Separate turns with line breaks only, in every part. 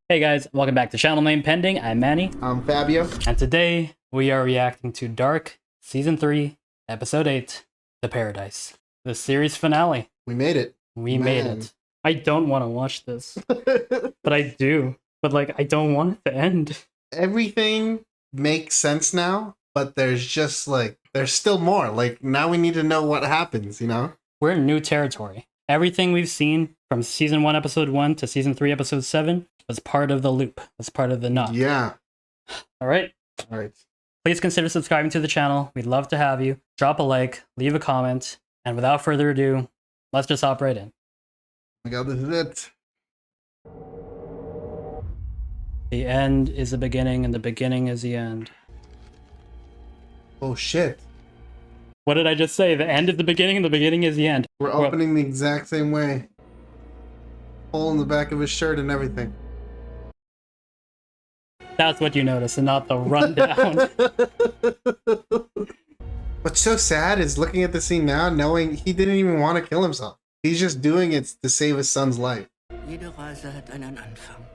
Hey guys, welcome back to Channel Name Pending. I'm Manny.
I'm Fabio.
And today we are reacting to Dark Season 3, Episode 8, The Paradise. The series finale.
We made it.
We made it. I don't want to watch this, but I do. But I don't want it to end.
Everything makes sense now, but there's just there's still more. Now we need to know what happens, you know?
We're in new territory. Everything we've seen from Season 1, Episode 1 to Season 3, Episode 7 was part of the loop, was part of the knot.
Yeah.
All right?
All right.
Please consider subscribing to the channel. We'd love to have you. Drop a like, leave a comment, and without further ado, let's just hop right in.
Oh my god, this is it.
The end is the beginning, and the beginning is the end.
Oh shit.
What did I just say? The end is the beginning, and the beginning is the end.
We're opening the exact same way. Hole in the back of his shirt and everything.
That's what you notice, and not the rundown.
What's so sad is looking at the scene now, knowing he didn't even want to kill himself. He's just doing it to save his son's life.
Jede Reise hat einen Anfang.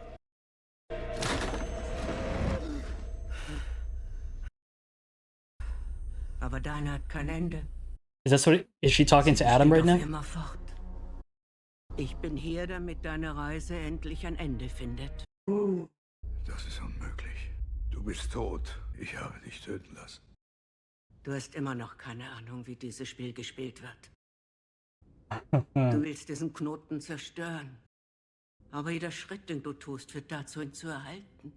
Aber deine hat kein Ende.
Is she talking to Adam right now?
Immer fort. Ich bin hier, damit deine Reise endlich ein Ende findet.
Das ist unmöglich. Du bist tot. Ich habe dich töten lassen.
Du hast immer noch keine Ahnung, wie dieses Spiel gespielt wird. Du willst diesen Knoten zerstören. Aber jeder Schritt, den du tust, wird dazu, ihn zu erhalten.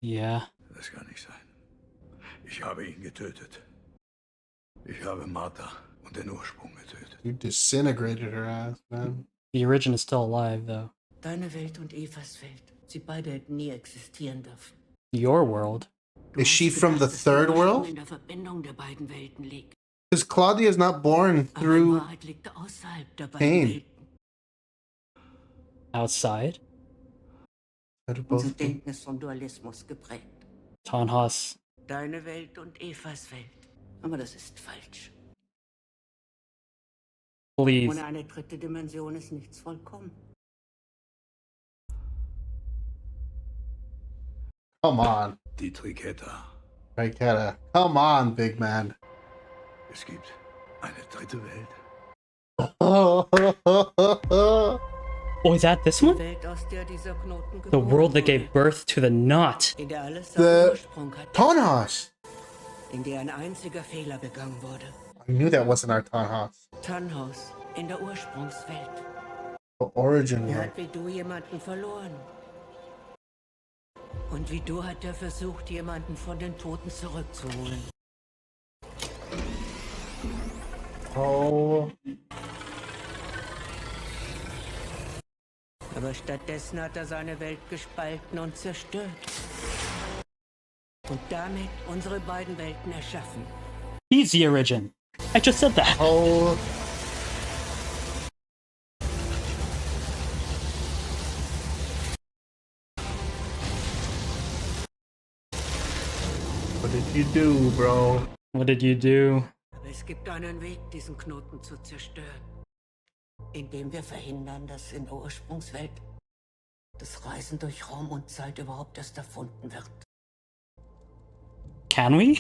Ja.
Das kann nicht sein. Ich habe ihn getötet. Ich habe Martha und den Ursprung getötet.
You disintegrated her ass, man.
The origin is still alive, though.
Deine Welt und Evas Welt. Sie beide hätten nie existieren dürfen.
Your world?
Is she from the third world?
In der Verbindung der beiden Welten liegt.
Because Claudia is not born
Aber die
through
Wahrheit liegt außerhalb der beiden
pain.
Welten.
Outside?
Unser Denken ist vom Dualismus geprägt.
Tannhaus.
Deine Welt und Evas Welt. Aber das ist falsch.
Please.
Ohne eine dritte Dimension ist nichts vollkommen.
Come on.
Die Triketa.
Raiketa. Come on, big man.
Es gibt eine dritte Welt.
Oh, is that this
Die
one?
Welt, aus der dieser Knoten
The
geboren
world that
wurde.
gave birth to the knot.
In der alles
The
seinen Ursprung hat.
Tannhaus.
In der ein einziger Fehler begangen wurde.
I knew that wasn't our Tannhaus.
Tannhaus. In der Ursprungswelt.
The origin
Er
world.
hat wie du jemanden verloren. Und wie du hat er versucht, jemanden von den Toten zurückzuholen.
Oh.
Aber stattdessen hat er seine Welt gespalten und zerstört. Und damit unsere beiden Welten erschaffen.
He's the origin. I just said that.
Oh. What did you do, bro?
What did you do?
Aber es gibt einen Weg, diesen Knoten zu zerstören. Indem wir verhindern, dass in der Ursprungswelt das Reisen durch Raum und Zeit überhaupt erst erfunden wird.
Can we?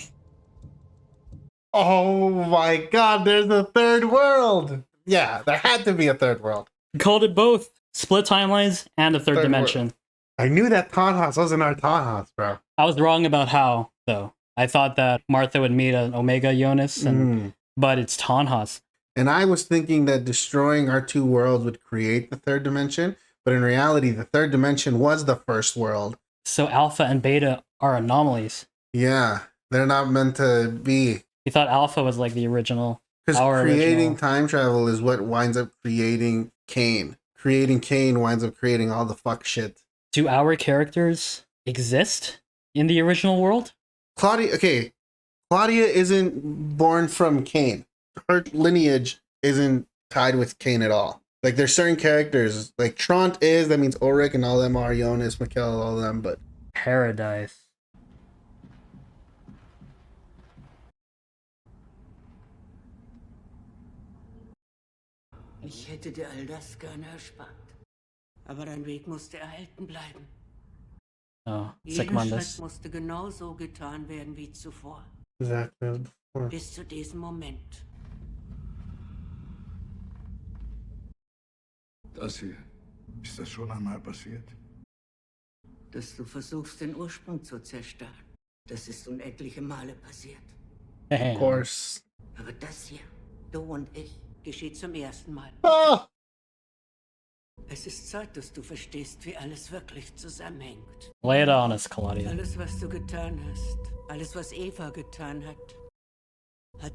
Oh my god, there's a third world! Yeah, there had to be a third world.
Called it both. Split timelines and a third dimension.
I knew that Tannhaus wasn't our Tannhaus, bro.
I was wrong about how, though. I thought that Martha would meet an Omega Jonas, but it's Tannhaus.
And I was thinking that destroying our two worlds would create the third dimension, but in reality, the third dimension was the first world.
So Alpha and Beta are anomalies.
Yeah, they're not meant to be.
You thought Alpha was like the original.
Because
Our
creating
original.
time travel is what winds up creating Kane. Creating Kane winds up creating all the fuck shit.
Do our characters exist in the original world?
Claudia isn't born from Kane. Her lineage isn't tied with Kane at all. Like, there's certain characters, like Tronte is, that means Ulrich and all them are Jonas, Mikkel, all them, but
Paradise.
Ich hätte dir all das gerne erspart. Aber dein Weg musste erhalten bleiben.
Oh,
Jeder
sick man
Schritt
this.
musste genauso getan werden wie zuvor.
Exactly as before.
Bis zu diesem Moment.
Das hier, ist das schon einmal passiert?
Dass du versuchst, den Ursprung zu zerstören. Das ist unendliche Male passiert.
Of
Damn.
course.
Aber das hier, du und ich, geschieht zum ersten Mal.
Ah!
Es ist Zeit, dass du verstehst, wie alles wirklich zusammenhängt.
Lay it on us, Claudia.
Alles, was du getan hast, alles, was Eva getan hat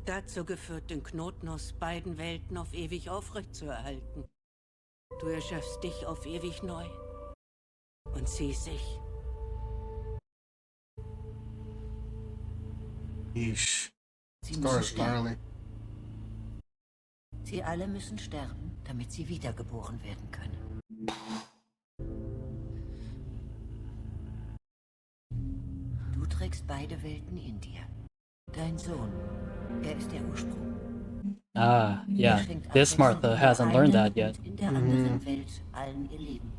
dazu geführt, den Knoten aus beiden Welten auf ewig aufrechtzuerhalten. Du erschaffst dich auf ewig neu. Und sie sich.
Yeesh.
Sie
Star
müssen sterben.
Starling.
Sie alle müssen sterben, damit sie wiedergeboren werden können. Du trägst beide Welten in dir. Dein Sohn, er ist der Ursprung.
Ah,
Er
yeah.
schenkt
This
Abwechslung
Martha
in der
hasn't learned
einen
that yet.
und in der anderen Welt allen ihr Leben.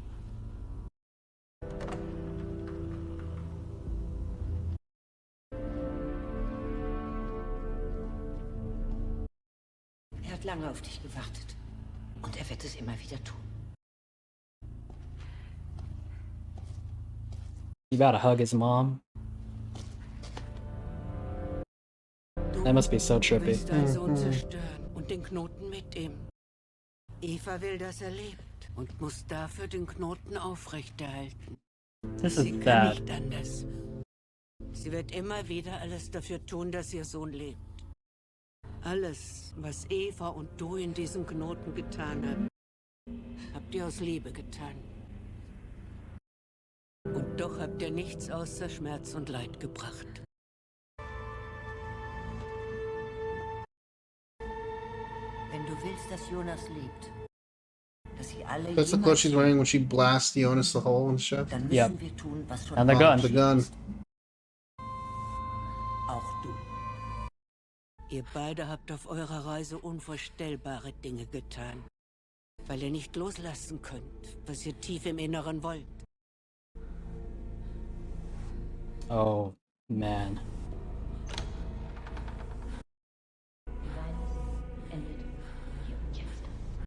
Er hat lange auf dich gewartet. Und er wird es immer wieder tun.
You about to hug his mom? That must be so
Du
trippy.
willst deinen Sohn zerstören und den Knoten mit ihm. Eva will, dass er lebt und muss dafür den Knoten aufrechterhalten.
This
Sie
is
kann
bad.
nicht anders. Sie wird immer wieder alles dafür tun, dass ihr Sohn lebt. Alles, was Eva und du in diesem Knoten getan habt ihr aus Liebe getan. Und doch habt ihr nichts außer Schmerz und Leid gebracht.
Wenn du willst, dass Jonas lebt, dass sie alle
That's the
jemals
clothes she's
leben,
wearing when she blasts Jonas the hole and shit.
dann müssen
Yep.
wir tun, was schon
And the
vorher
gun.
The
geschehen
gun.
ist. Auch du.
Ihr beide habt auf eurer Reise unvorstellbare Dinge getan, weil ihr nicht loslassen könnt, was ihr tief im Inneren wollt.
Oh, man.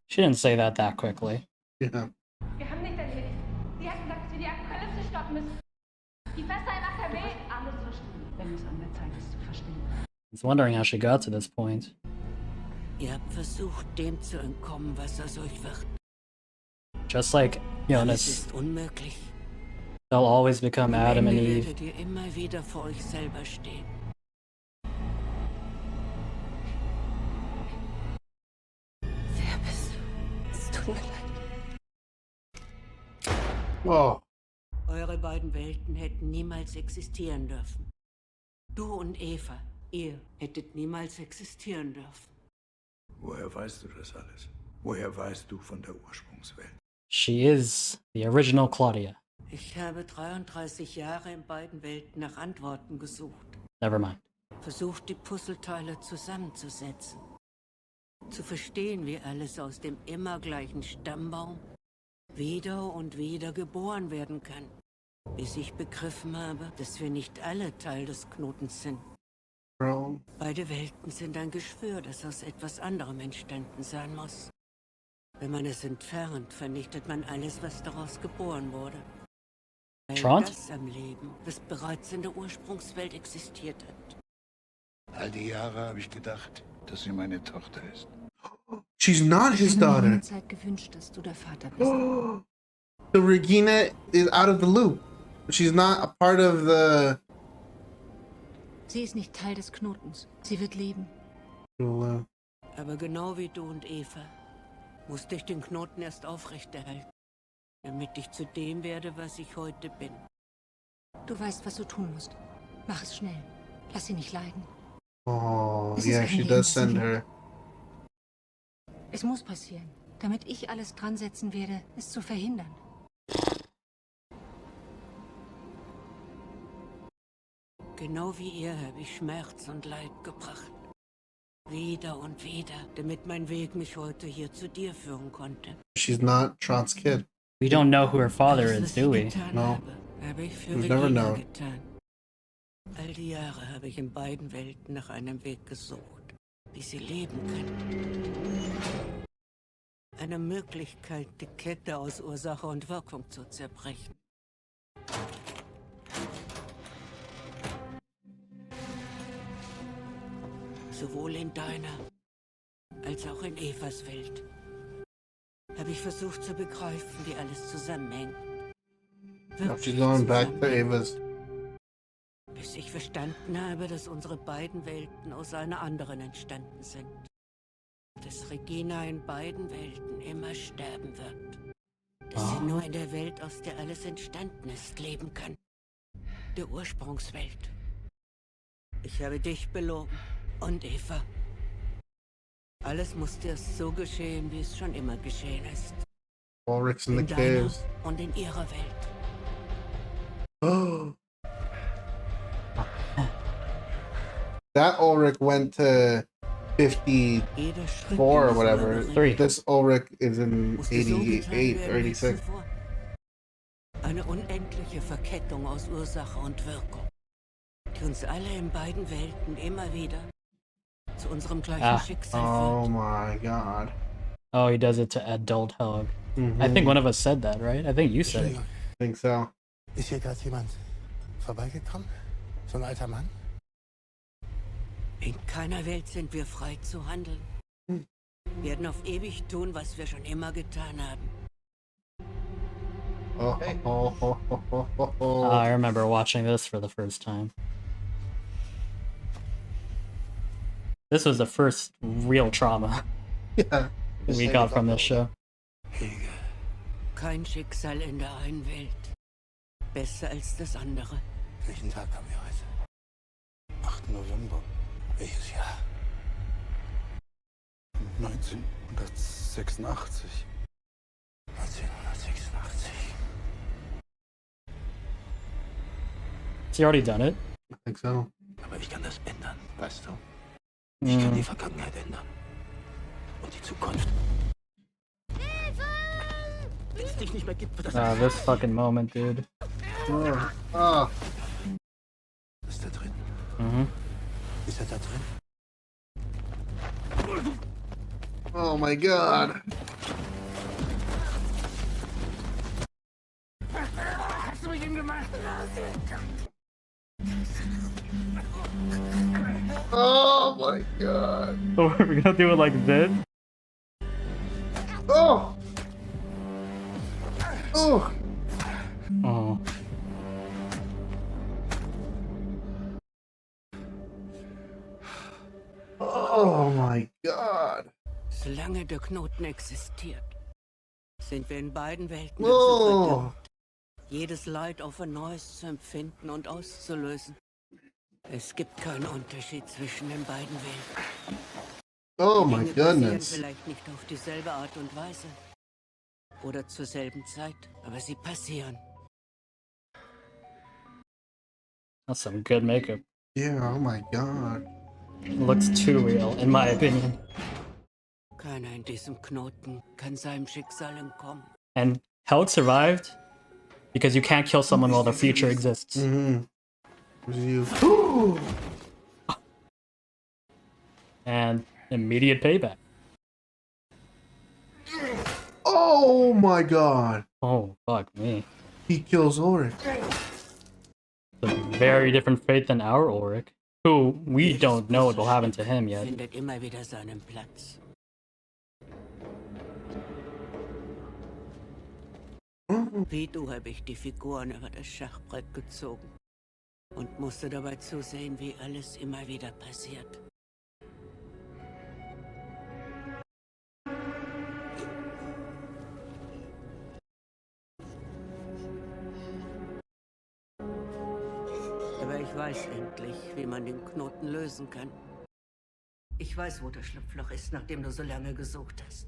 She didn't say that quickly.
Yeah.
Wir haben nichts erledigt. Sie hat gesagt, dass wir die Apokalypse stoppen müssen. Die Fässer in AKW. Alles verstehen, wenn es an der Zeit ist zu verstehen.
I was wondering how she got to this point.
Ihr habt versucht, dem zu entkommen, was aus euch wird.
Just like
Alles
Jonas,
ist unmöglich.
they'll always become
Am
Adam and
Ende
Eve.
werdet ihr immer wieder vor euch selber stehen. Wer bist du? Es tut mir leid.
Oh.
Eure beiden Welten hätten niemals existieren dürfen. Du und Eva, ihr hättet niemals existieren dürfen.
Woher weißt du das alles? Woher weißt du von der Ursprungswelt?
She is the original Claudia.
Ich habe 33 Jahre in beiden Welten nach Antworten gesucht.
Never mind.
Versucht, die Puzzleteile zusammenzusetzen. Zu verstehen, wie alles aus dem immer gleichen Stammbaum wieder und wieder geboren werden kann. Bis ich begriffen habe, dass wir nicht alle Teil des Knotens sind.
Bro.
Beide Welten sind ein Geschwür, das aus etwas anderem entstanden sein muss. Wenn man es entfernt, vernichtet man alles, was daraus geboren wurde. Weil
Tronte?
das am Leben, das bereits in der Ursprungswelt existiert hat.
All die Jahre habe ich gedacht, dass sie meine Tochter ist.
She's not his
Ich habe mir
daughter.
lange Zeit gewünscht, dass du der Vater bist.
So Regina is out of the loop. She's not a part of the.
Sie ist nicht Teil des Knotens. Sie wird leben.
Aber genau wie du und Eva musste ich den Knoten erst aufrechterhalten, damit ich zu dem werde, was ich heute bin.
Du weißt, was du tun musst. Mach es schnell. Lass sie nicht leiden.
Oh,
Es ist
yeah,
kein
she
Leben,
does send
Sylvia.
her.
Es muss passieren. Damit ich alles dran setzen werde, es zu verhindern.
Genau wie ihr habe ich Schmerz und Leid gebracht. Wieder und wieder, damit mein Weg mich heute hier zu dir führen konnte.
She's not Tronte's kid.
We don't know who her father
Alles,
is,
was
do
ich
we?
getan
No.
habe habe ich für
You've never
Regina
known.
getan. All die Jahre habe ich in beiden Welten nach einem Weg gesucht, wie sie leben kann. Eine Möglichkeit, die Kette aus Ursache und Wirkung zu zerbrechen. Sowohl in deiner als auch in Evas Welt habe ich versucht zu begreifen, wie alles zusammenhängt.
Now she's going back to Ava's.
Bis ich verstanden habe, dass unsere beiden Welten aus einer anderen entstanden sind. Dass Regina in beiden Welten immer sterben wird. Dass sie nur in der Welt, aus der alles entstanden ist, leben kann. Der Ursprungswelt. Ich habe dich belogen und Eva. Alles musste erst so geschehen, wie es schon immer geschehen ist.
Ulrich's in the
deiner
caves.
und in ihrer Welt.
Oh. That Ulrich went to 54
Jeder Schritt,
or
den es
whatever.
überbringt,
3.
This Ulrich is in
musste so getan
88 or
werden wie
86.
zuvor. Eine unendliche Verkettung aus Ursache und Wirkung, die uns alle in beiden Welten immer wieder zu unserem gleichen Schicksal
Oh
führt.
my god.
Oh, he does it to adult Helge.
Mhm.
I think one of us said that, right? I think you said it.
Entschuldigung,
I think so.
ist hier gerade jemand vorbeigekommen? So ein alter Mann?
In keiner Welt sind wir frei zu handeln. Wir werden auf ewig tun, was wir schon immer getan haben.
Oh.
I remember watching this for the first time. This was the first real trauma
Yeah.
we got from this show.
Helge,
Kein Schicksal in der einen Welt besser als das andere.
welchen Tag haben wir heute? 8. November. Welches Jahr?
1986.
1986.
Has he already done it?
I think so.
Aber ich kann das ändern, weißt du? Ich kann die Vergangenheit ändern. Und die Zukunft. Wenn es dich nicht mehr gibt, wird das
Ah, this fucking moment, dude.
Oh.
Ist er drin?
Mhm.
Ist er da drin?
Oh my god. Oh my god.
So we're gonna do it like this?
Oh. Oh.
Oh.
Oh my god.
Solange der Knoten existiert, sind wir in beiden Welten dazu
Oh.
verdammt, jedes Leid auf ein neues zu empfinden und auszulösen. Es gibt keinen Unterschied zwischen den beiden Welten.
Oh my
Dinge passieren
goodness.
vielleicht nicht auf dieselbe Art und Weise oder zur selben Zeit, aber sie passieren.
That's some good makeup.
Yeah, oh my god.
Looks too real, in my opinion.
Keiner in diesem Knoten kann seinem Schicksal entkommen.
And Helge survived because you can't kill someone while their future exists.
Mm-hmm. You.
And immediate payback.
Oh my god.
Oh, fuck me.
He kills Ulrich.
It's a very different fate than our Ulrich, who we don't know what will happen to him yet.
Findet immer wieder seinen Platz. Wie du habe ich die Figuren über das Schachbrett gezogen und musste dabei zusehen, wie alles immer wieder passiert. Aber ich weiß endlich, wie man den Knoten lösen kann. Ich weiß, wo das Schlupfloch ist, nachdem du so lange gesucht hast.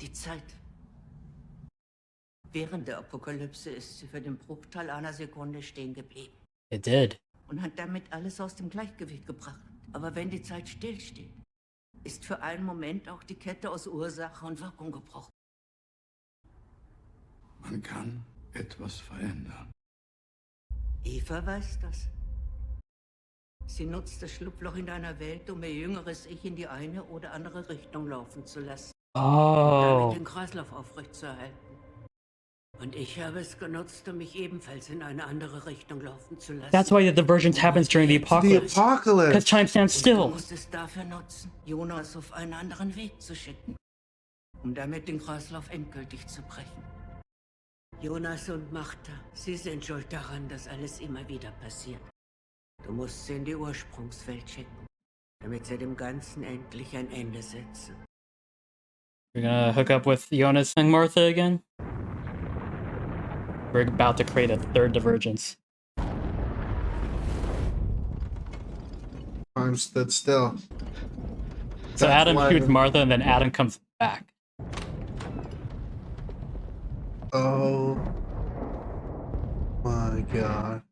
Die Zeit. Während der Apokalypse ist sie für den Bruchteil einer Sekunde stehen geblieben
It did.
und hat damit alles aus dem Gleichgewicht gebracht. Aber wenn die Zeit stillsteht, ist für einen Moment auch die Kette aus Ursache und Wirkung gebrochen.
Man kann etwas verändern.
Eva weiß das. Sie nutzt das Schlupfloch in deiner Welt, um ihr jüngeres Ich in die eine oder andere Richtung laufen zu lassen. Damit
Oh.
den Kreislauf aufrechtzuerhalten. Und ich habe es genutzt, um mich ebenfalls in eine andere Richtung laufen zu lassen.
That's why the divergence happens during the
The
apocalypse. Because
apocalypse.
time stands
Du
still.
musst es dafür nutzen, Jonas auf einen anderen Weg zu schicken, um damit den Kreislauf endgültig zu brechen. Jonas und Martha, sie sind schuld daran, dass alles immer wieder passiert. Du musst sie in die Ursprungswelt schicken, damit sie dem Ganzen endlich ein Ende setzen.
We're gonna hook up with Jonas and Martha again. We're about to create a third divergence.
Time stood still.
So
That's
Adam
why
shoots
the-
Martha and then Adam comes back.
Oh my god.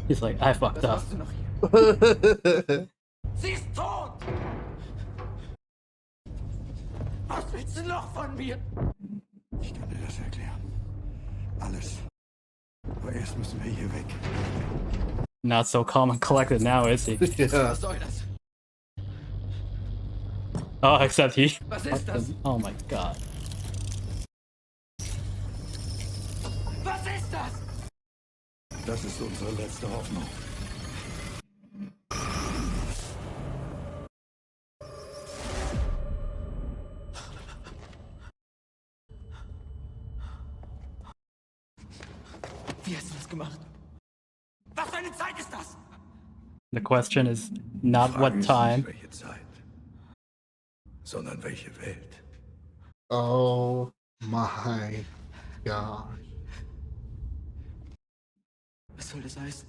He's like, I fucked up.
Was machst du noch hier? Sie ist tot! Was willst du noch von mir?
Ich kann dir das erklären. Alles. Aber erst müssen wir hier weg.
Not so calm and collected now, is he?
Yeah.
Was soll das?
Oh, except he.
Was ist das?
Oh my god.
Was ist das?
Das ist unsere letzte Hoffnung.
Wie hast du das gemacht? Was für eine Zeit ist das?
The question is not
Frage
what
ist
time.
nicht, welche Zeit, sondern welche Welt.
Oh my god.
Was soll das heißen?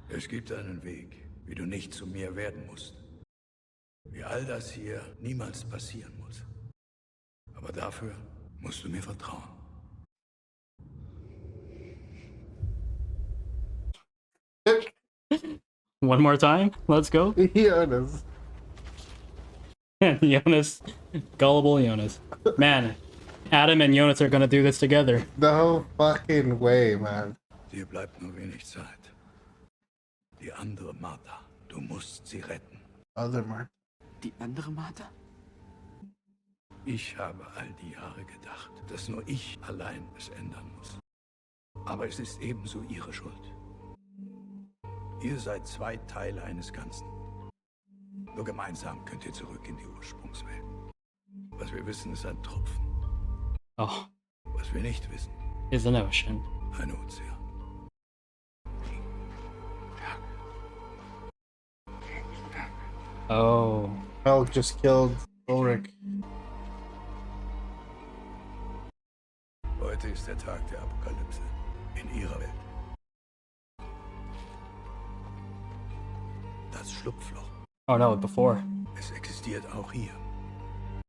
Es gibt einen Weg, wie du nicht zu mir werden musst. Wie all das hier niemals passieren muss. Aber dafür musst du mir vertrauen.
One more time. Let's go.
Jonas.
Jonas. Gullible Jonas. Man, Adam and Jonas are gonna do this together.
No fucking way, man.
Dir bleibt nur wenig Zeit. Die andere Martha, du musst sie retten.
Other man.
Die andere Martha?
Ich habe all die Jahre gedacht, dass nur ich allein es ändern muss. Aber es ist ebenso ihre Schuld. Ihr seid zwei Teile eines Ganzen. Nur gemeinsam könnt ihr zurück in die Ursprungswelt. Was wir wissen, ist ein Tropfen.
Oh,
Was wir nicht wissen,
is an ocean.
ein Ozean.
Oh.
Helge just killed Ulrich.
Heute ist der Tag der Apokalypse in ihrer Welt. Das Schlupfloch,
Oh no, before.
es existiert auch hier.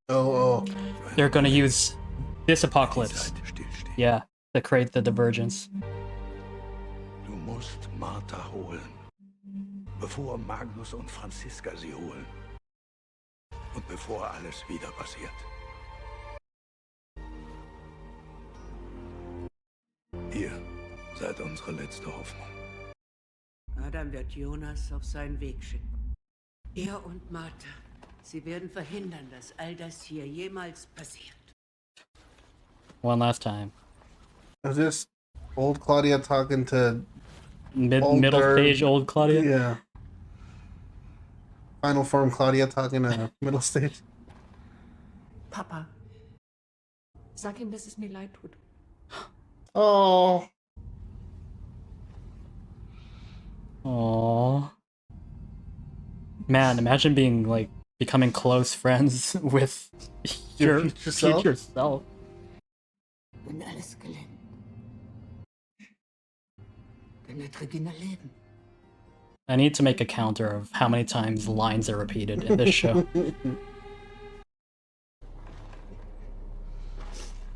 Oh,
They're gonna use this
Die
apocalypse.
Zeit stillsteht.
Yeah, to create the divergence.
Du musst Martha holen, bevor Magnus und Franziska sie holen. Und bevor alles wieder passiert. Ihr seid unsere letzte Hoffnung.
Adam wird Jonas auf seinen Weg schicken. Er und Martha, sie werden verhindern, dass all das hier jemals passiert.
One last time.
oh. Is this old Claudia talking to
Middle
Older-
stage old Claudia.
yeah. Final form Claudia talking to middle stage?
Papa, sag ihm, dass es mir leid tut.
Oh.
Aww. Man, imagine being like becoming close friends with
Your
your
future self?
future self.
Wenn alles gelingt, dann wird Regina leben.
I need to make a counter of how many times lines are repeated in this show.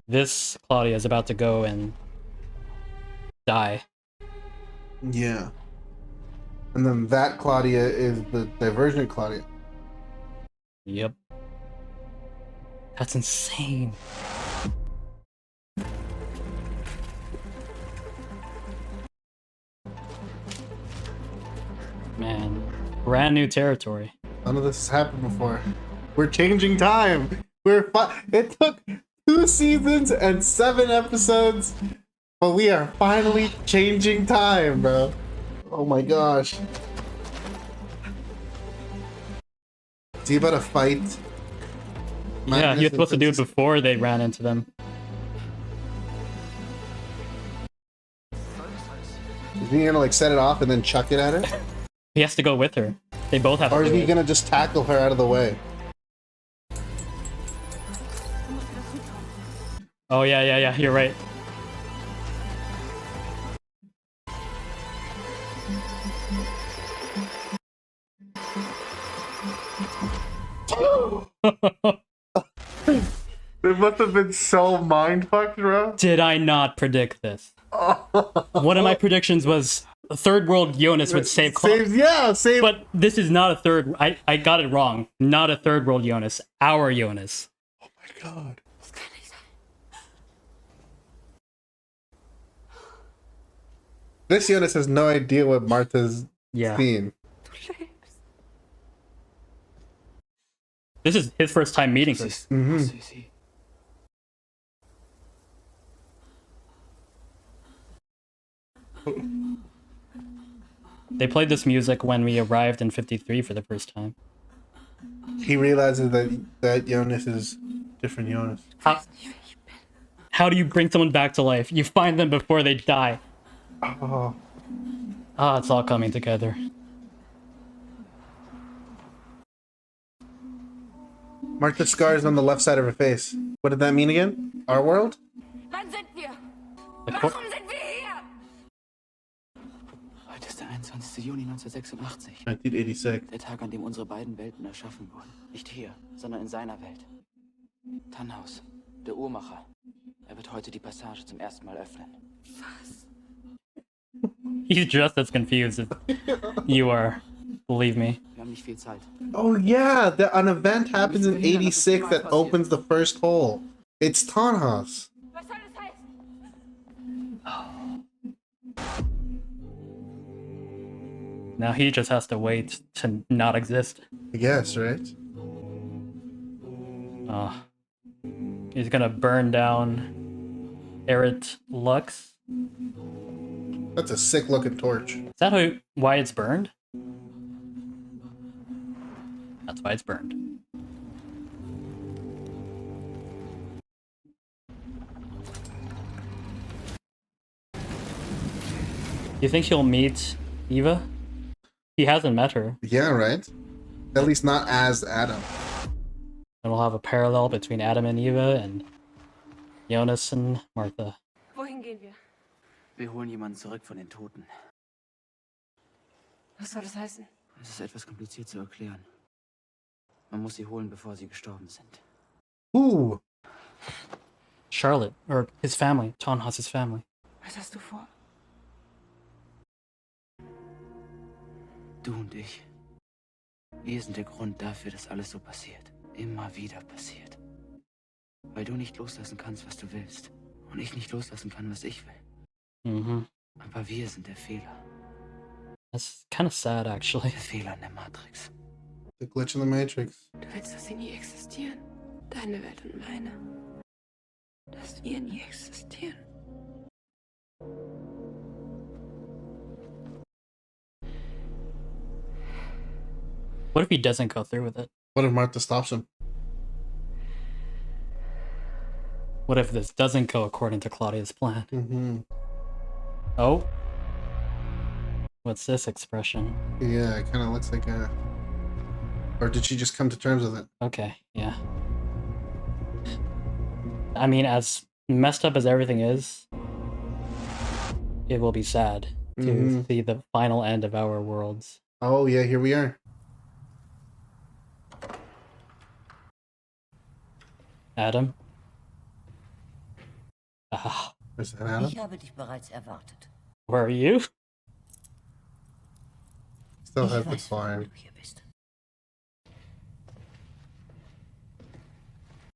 This Claudia is about to go and die.
Yeah. And then that Claudia is the divergent Claudia.
Yep. That's insane. Man, brand new territory.
None of this has happened before. We're changing time. It took 2 seasons and 7 episodes, but we are finally changing time, bro. Oh my gosh. Is he about to fight?
Yeah, he was supposed to do it before they ran into them.
Is he gonna like set it off and then chuck it at her?
He has to go with her. They both have to
Or is
do
he
it.
gonna just tackle her out of the way?
Oh yeah, you're right.
It must have been so mindfucked, bro.
Did I not predict this? One of my predictions was a third world Jonas would save Claudia.
Save.
But this is not a third. I got it wrong. Not a third world Jonas. Our Jonas.
Oh my god. This Jonas has no idea what Martha's seen.
This is his first time meeting her. They played this music when we arrived in 53 for the first time.
He realizes that Jonas is different Jonas.
How do you bring someone back to life? You find them before they die.
Oh.
Ah, it's all coming together.
Martha's scars on the left side of her face. What did that mean again? Our world?
Wann sind wir?
Like,
Warum sind wir hier?
Heute ist der 21. Juni 1986.
1986.
Der Tag, an dem unsere beiden Welten erschaffen wurden. Nicht hier, sondern in seiner Welt. Tannhaus, der Uhrmacher. Er wird heute die Passage zum ersten Mal öffnen.
Was?
He's just as confused as you are. Believe me.
Wir haben nicht viel Zeit.
Oh yeah, an event happens in 86 that opens the first hole. It's Tannhaus.
Was soll das heißen?
Now he just has to wait to not exist.
I guess, right?
He's gonna burn down Erit Lux.
That's a sick looking torch.
Is that why it's burned? That's why it's burned. You think he'll meet Eva? He hasn't met her.
Yeah, right? At least not as Adam.
And we'll have a parallel between Adam and Eva and Jonas and Martha.
Wohin gehen wir?
Wir holen jemanden zurück von den Toten.
Was soll das heißen?
Es ist etwas kompliziert zu erklären. Man muss sie holen, bevor sie gestorben sind.
Ooh.
Charlotte, or his family, Tannhaus' family.
Was hast du vor?
Du und ich. Wir sind der Grund dafür, dass alles so passiert. Immer wieder passiert. Weil du nicht loslassen kannst, was du willst. Und ich nicht loslassen kann, was ich will.
Mhm.
Aber wir sind der Fehler.
That's kind of sad, actually.
Der Fehler in der Matrix.
The glitch in the Matrix.
Du willst, dass sie nie existieren. Deine Welt und meine. Dass wir nie existieren.
What if he doesn't go through with it?
What if Martha stops him?
What if this doesn't go according to Claudia's plan?
Mm-hmm.
Oh? What's this expression?
Yeah, it kind of looks like a... Or did she just come to terms with it?
Okay, yeah. I mean, as messed up as everything is, it will be sad to see the final end of our worlds.
Oh, yeah, here we are.
Adam? Ah,
Is that Adam?
Ich habe dich bereits erwartet.
where are you?
Still
Ich
has the
weiß, warum
farm.
du hier bist.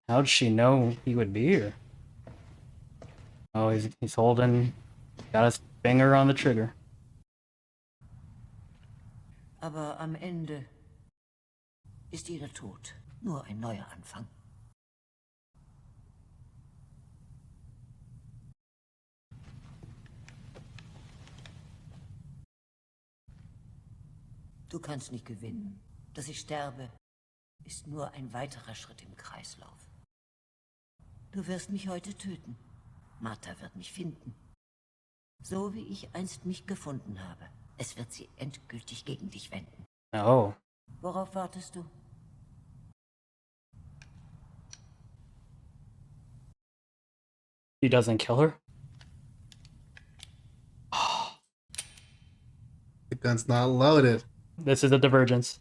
How did she know he would be here? Oh, he's holding, got his finger on the trigger.
Aber am Ende ist jeder tot. Nur ein neuer Anfang. Du kannst nicht gewinnen. Dass ich sterbe, ist nur ein weiterer Schritt im Kreislauf. Du wirst mich heute töten. Martha wird mich finden. So wie ich einst mich gefunden habe. Es wird sie endgültig gegen dich wenden.
Oh.
Worauf wartest du?
He doesn't kill her?
The gun's not loaded.
This is a divergence.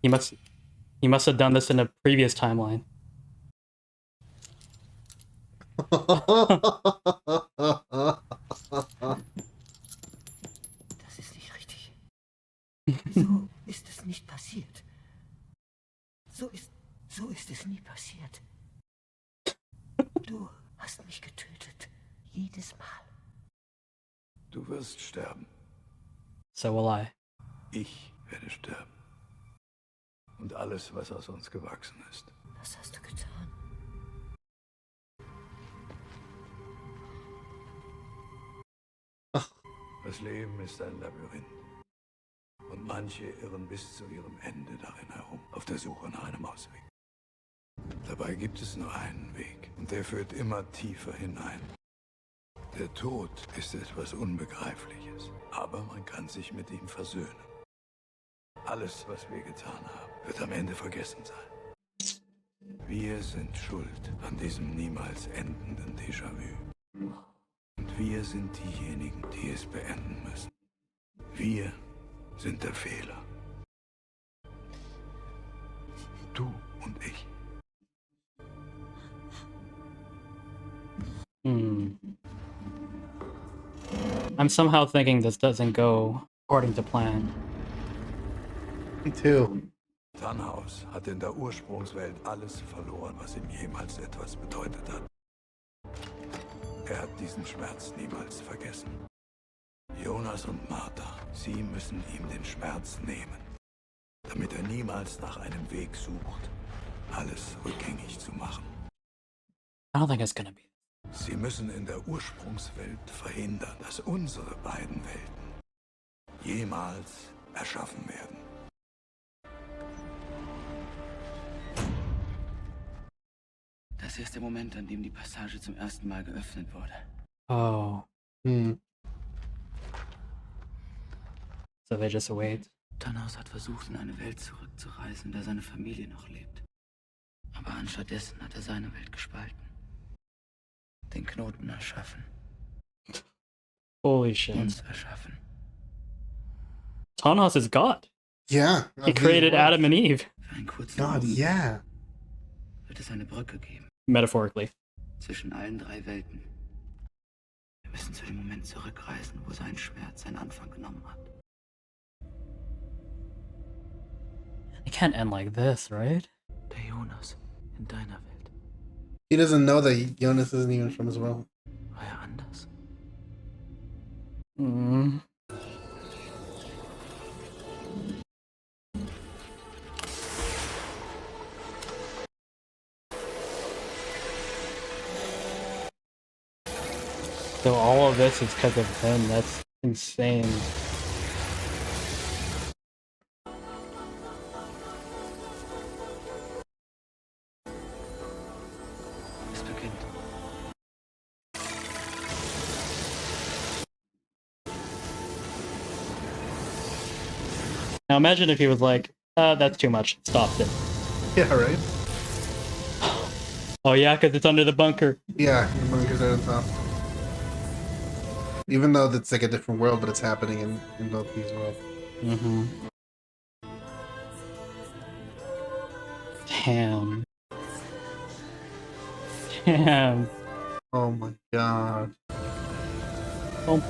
He must have done this in a previous timeline.
Das ist nicht richtig. So ist es nicht passiert. So ist es nie passiert. Du hast mich getötet. Jedes Mal.
Du wirst sterben.
So will I.
Ich werde sterben. Und alles, was aus uns gewachsen ist.
Was hast du getan?
Das Leben ist ein Labyrinth. Und manche irren bis zu ihrem Ende darin herum, auf der Suche nach einem Ausweg. Dabei gibt es nur einen Weg, und der führt immer tiefer hinein. Der Tod ist etwas Unbegreifliches, aber man kann sich mit ihm versöhnen. Alles, was wir getan haben, wird am Ende vergessen sein. Wir sind schuld an diesem niemals endenden Déjà-vu. Und wir sind diejenigen, die es beenden müssen. Wir sind der Fehler. Du und ich.
I'm somehow thinking this doesn't go according to plan.
Me too.
Tannhaus hat in der Ursprungswelt alles verloren, was ihm jemals etwas bedeutet hat. Er hat diesen Schmerz niemals vergessen. Jonas und Martha, sie müssen ihm den Schmerz nehmen, damit er niemals nach einem Weg sucht, alles rückgängig zu machen.
I don't think it's gonna be.
Sie müssen in der Ursprungswelt verhindern, dass unsere beiden Welten jemals erschaffen werden.
Das hier ist der Moment, an dem die Passage zum ersten Mal geöffnet wurde.
Oh. So they just wait.
Tannhaus hat versucht, in eine Welt zurückzureisen, in der seine Familie noch lebt. Aber anstattdessen hat er seine Welt gespalten. Den Knoten erschaffen.
Holy shit.
Uns erschaffen.
Tannhaus is God.
Yeah.
He created Adam and Eve.
Für einen kurzen
God,
Augenblick
yeah.
wird es eine Brücke geben.
Metaphorically.
Zwischen allen drei Welten. Wir müssen zu dem Moment zurückreisen, wo sein Schmerz seinen Anfang genommen hat.
It can't end like this, right?
Der Jonas in deiner Welt.
He doesn't know that Jonas isn't even from his world.
War er anders?
So all of this is because of him. That's insane.
Es beginnt.
Now imagine if he was like, that's too much. Stopped it.
Yeah, right?
Oh yeah, because it's under the bunker.
Yeah, the bunkers are on top. Even though it's like a different world, but it's happening in both these worlds.
Damn. Damn.
Oh my god.
Oh.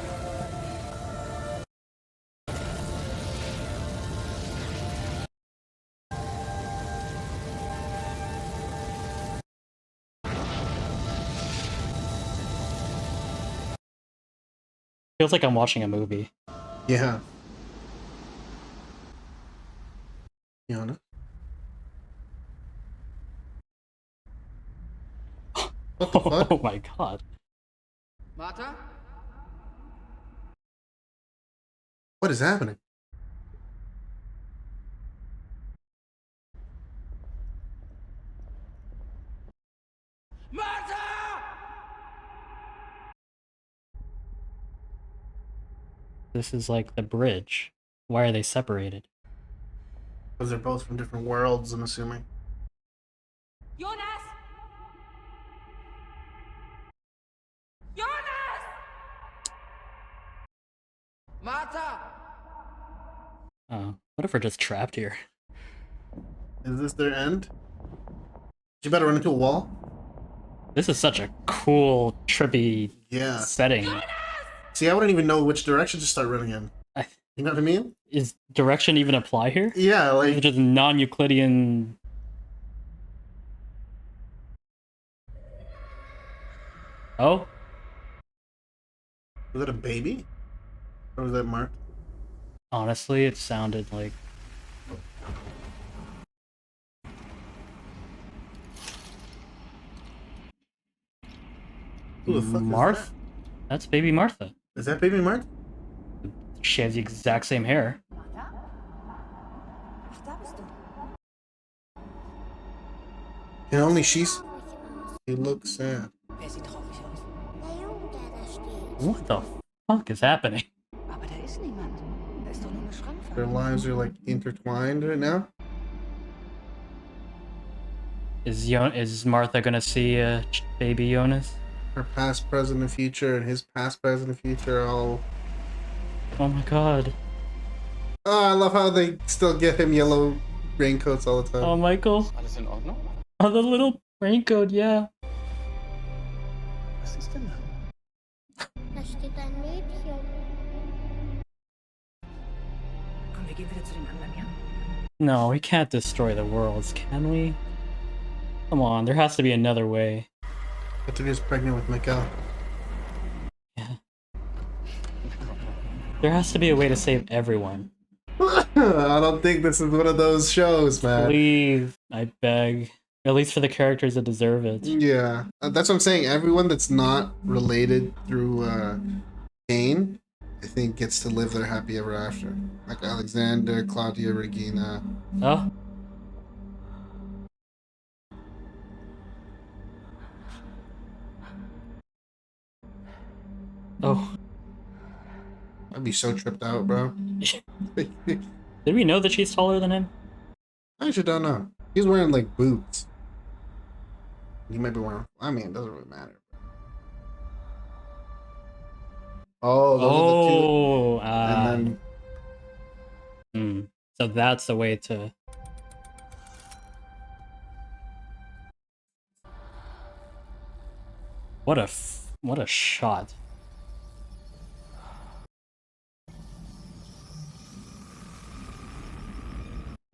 Feels like I'm watching a movie.
Yeah. Jonas? What the fuck?
Oh my god.
Martha?
What is happening?
Martha!
This is like the bridge. Why are they separated?
Because they're both from different worlds, I'm assuming.
Jonas! Jonas!
Martha!
Oh, what if we're just trapped here?
Is this their end? You better run into a wall?
This is such a cool, trippy
Yeah.
setting.
See, I wouldn't even know which direction to start running in. You know what I mean?
Is direction even apply here?
Yeah,
Or is it
like...
just non-Euclidean? Oh?
Was that a baby? Or was that Mark?
Honestly, it sounded like...
Who the fuck
Martha?
is
That's baby Martha.
that? Is that baby Mark?
She has the exact same hair.
Martha? Ach, da bist du.
And only she's... He looks sad.
Wer sieht traurig aus?
Der Junge, der da steht.
What the fuck is happening?
Aber da ist niemand. Da ist doch nur eine Schrankwand.
Their lives are like intertwined right now.
Is Martha gonna see baby Jonas?
Her past, present, and future, and his past, present, and future are all...
Oh my god.
Oh, I love how they still get him yellow raincoats all the time.
Oh, Michael.
Alles in Ordnung?
Oh, the little raincoat, yeah.
Was ist denn da?
Da steht ein Mädchen.
Komm, wir gehen wieder zu den anderen, ja?
No, we can't destroy the worlds, can we? Come on, there has to be another way.
Katarina's pregnant with Mikkel.
Yeah. There has to be a way to save everyone.
I don't think this is one of those shows, man.
Please, I beg. At least for the characters that deserve it.
Yeah, that's what I'm saying. Everyone that's not related through Cain, I think, gets to live their happy ever after. Like Alexander, Claudia, Regina.
Oh. Oh.
I'd be so tripped out, bro.
Did we know that she's taller than him?
I actually don't know. He's wearing like boots. He might be wearing... I mean, it doesn't really matter. Oh, those are the two. And then...
So that's the way to... What a shot.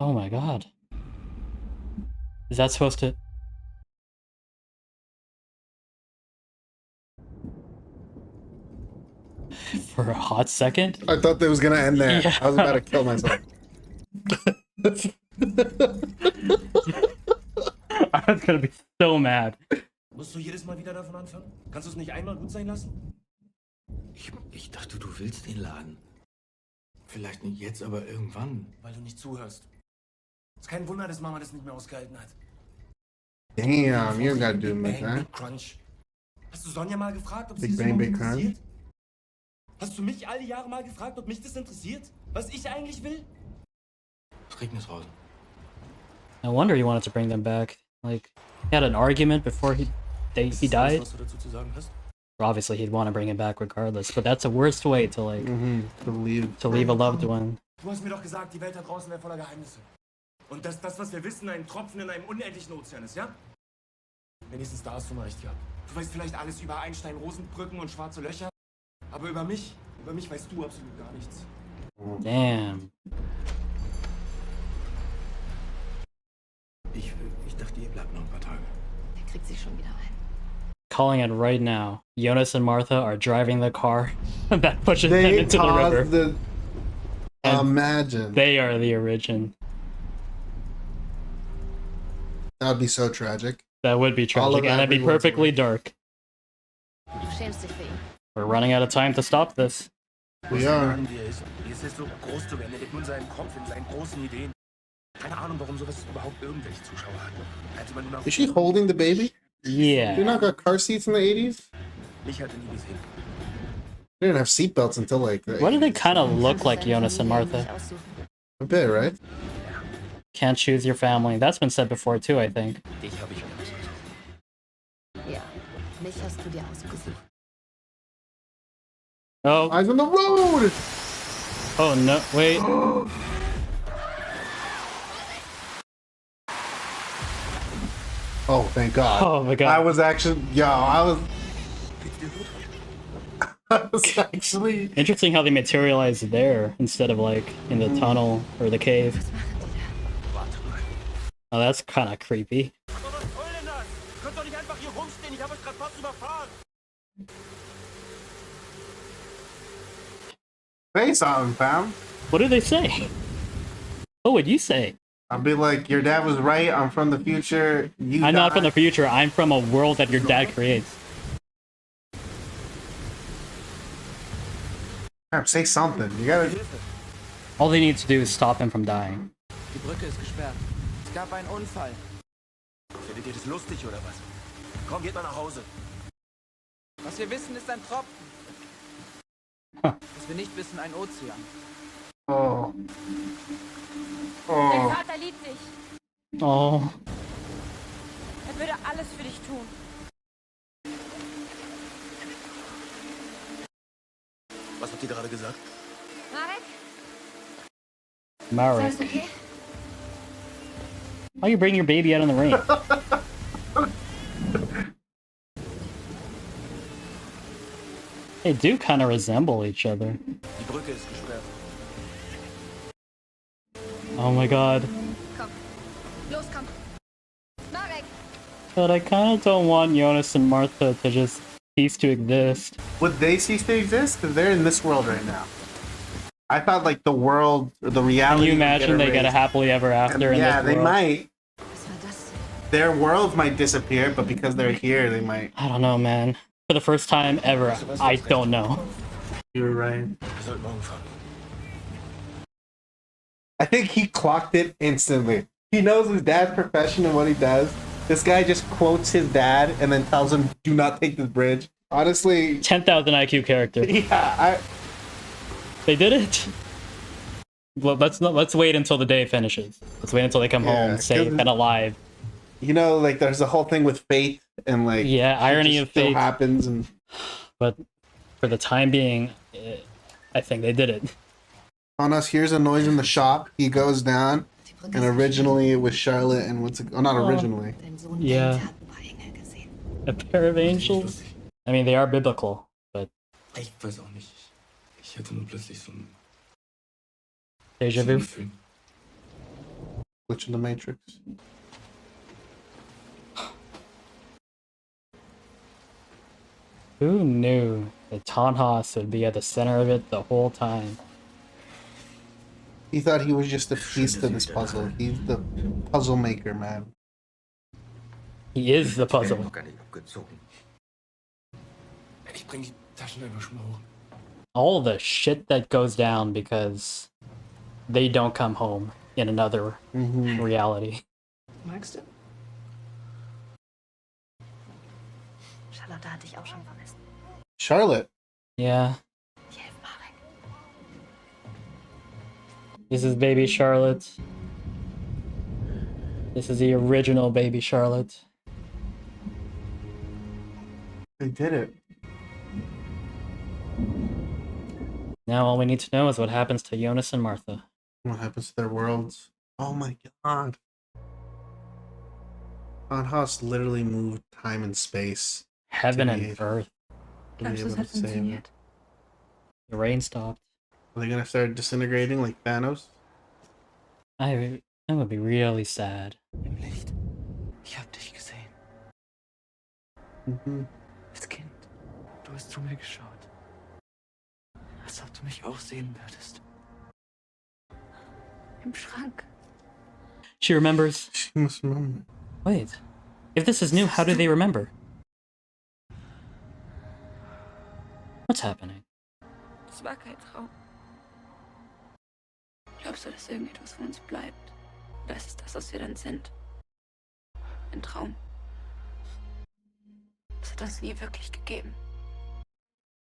Oh my god. Is that supposed to... For a hot second?
I thought that was gonna end there.
Yeah.
I was about to kill myself.
I was gonna be so mad.
Musst du jedes Mal wieder davon anfangen? Kannst du es nicht einmal gut sein lassen? Ich dachte, du willst den Laden. Vielleicht nicht jetzt, aber irgendwann. Weil du nicht zuhörst. Ist kein Wunder, dass Mama das nicht mehr ausgehalten hat.
Damn, you gotta do it, man.
Crunch. Hast du Sonja mal gefragt, ob sie
Big
das
Bang,
überhaupt
Big Crunch.
interessiert? Hast du mich all die Jahre mal gefragt, ob mich das interessiert? Was ich eigentlich will? Es regnet draußen.
No wonder he wanted to bring them back. Like, he had an argument before he died.
Was du dazu zu sagen hast?
Obviously, he'd want to bring him back regardless, but that's the worst way to, like, to leave a loved one.
Du hast mir doch gesagt, die Welt da draußen wäre voller Geheimnisse. Und dass das, was wir wissen, ein Tropfen in einem unendlichen Ozean ist, ja? Wenigstens da hast du mal recht gehabt. Du weißt vielleicht alles über Einstein, Rosenbrücken und schwarze Löcher, aber über mich weißt du absolut gar nichts.
Damn.
Ich dachte, ihr bleibt noch ein paar Tage.
Der kriegt sich schon wieder ein.
calling it right now. Jonas and Martha are driving the car that pushes them
They
into the river.
caused the... Imagine.
They are the origin.
That would be so tragic.
That would be
All of
tragic, and it'd be
everyone's
perfectly
work.
dark.
Du schämst dich für ihn.
We're running out of time to stop this.
We are.
Jetzt ist so groß zu werden, er lebt nur in seinem Kopf, in seinen großen Ideen. Keine Ahnung, warum sowas überhaupt irgendwelche Zuschauer hat. Hätte man nur noch...
Is she holding the baby?
Yeah.
They not got car seats in the 80s?
Mich hatte nie gesehen.
They didn't have seatbelts until like the
Why do they
80s.
kind of look like Jonas and Martha?
A bit, right?
Can't choose your family. That's been said before too, I think.
Dich habe ich mir ausgesucht.
Ja, mich hast du dir ausgesucht.
Oh,
Eyes on the road!
oh no, wait.
Oh, thank God.
Oh my
I
god.
was actually... Yo, I was actually...
Interesting how they materialize there instead of like in the tunnel or the cave. Oh, that's kind of creepy.
Say something, fam.
What do they say? What would you say?
I'll be like, your dad was right, I'm from the future, you
I'm not
died.
from the future. I'm from a world that your dad creates.
Fam, say something. You gotta...
All they need to do is stop him from dying.
Die Brücke ist gesperrt. Es gab einen Unfall.
Findet ihr das lustig oder was? Komm, geht mal nach Hause.
Was wir wissen, ist ein Tropfen. Was wir nicht wissen, ein Ozean.
Oh.
Dein
Oh.
Vater liebt dich.
Oh.
Er würde alles für dich tun.
Was habt ihr gerade gesagt?
Marek?
Marek.
Alles okay?
Why are you bringing your baby out in the rain? They do kind of resemble each other.
Die Brücke ist gesperrt.
Oh my god.
Komm. Los, komm. Marek!
But I kind of don't want Jonas and Martha to just cease to exist.
Would they cease to exist? Because they're in this world right now. I thought like the world, or the
Can
reality...
you
would
imagine they get a
erased.
happily ever after in
Yeah,
this
they
world?
might.
Was war das denn?
Their world might disappear, but because they're here, they might...
I don't know, man. For the first time ever, I don't know.
You're right.
Wir sollten morgen fahren.
I think he clocked it instantly. He knows his dad's profession and what he does. This guy just quotes his dad and then tells him, do not take this bridge. Honestly,
10,000 IQ character.
yeah,
They did it. Well, let's wait until the day finishes. Let's wait until they come
Yeah,
home safe
'cause-
and alive.
you know, like there's a whole thing with fate and like...
Yeah,
it
irony
just
of
still
fate.
happens and...
But for the time being, I think they did it.
Jonas hears a noise in the shop. He goes down.
Die Brücke
And
ist
originally it was Charlotte and what's it... Oh, not
Oh.
originally.
gesperrt. Dein Sohn
Yeah.
Kent hat ein paar Engel gesehen.
A pair of angels. I mean, they are biblical, but
Ich weiß auch nicht. Ich hatte nur plötzlich so ein
deja vu.
Gefühl.
Glitch in the Matrix.
Who knew that tannhaus would be at the center of it the whole time?
He thought he was just a piece to this puzzle. He's the puzzle maker, man.
He is the puzzle.
Noch gar nicht abgezogen. Ich bring die Taschenlampe schon mal hoch.
All the shit that goes down because they don't come home in another reality.
Magst du? Charlotte hat dich auch schon vermisst.
Charlotte.
Yeah.
Ich helfe Marek.
This is baby Charlotte. This is the original baby Charlotte.
They did it.
Now all we need to know is what happens to Jonas and Martha.
What happens to their worlds? Oh my god. Tannhaus literally moved time and space.
Heaven
To
and
be-
earth.
to be
Glaubst du, es
able
hat
to save it.
funktioniert?
The rain stopped.
Are they gonna start disintegrating like Thanos?
That would be really sad.
Im Licht. Ich hab dich gesehen.
Mm-hmm.
hast zu mir geschaut. Als ob du mich auch sehen würdest.
Im Schrank.
She remembers.
She must remember.
Wait. If this is new, how do they remember? What's happening?
Das war kein Traum. Glaubst du, dass irgendetwas von uns bleibt? Oder ist es das, was wir dann sind? Ein Traum. Es hat uns nie wirklich gegeben.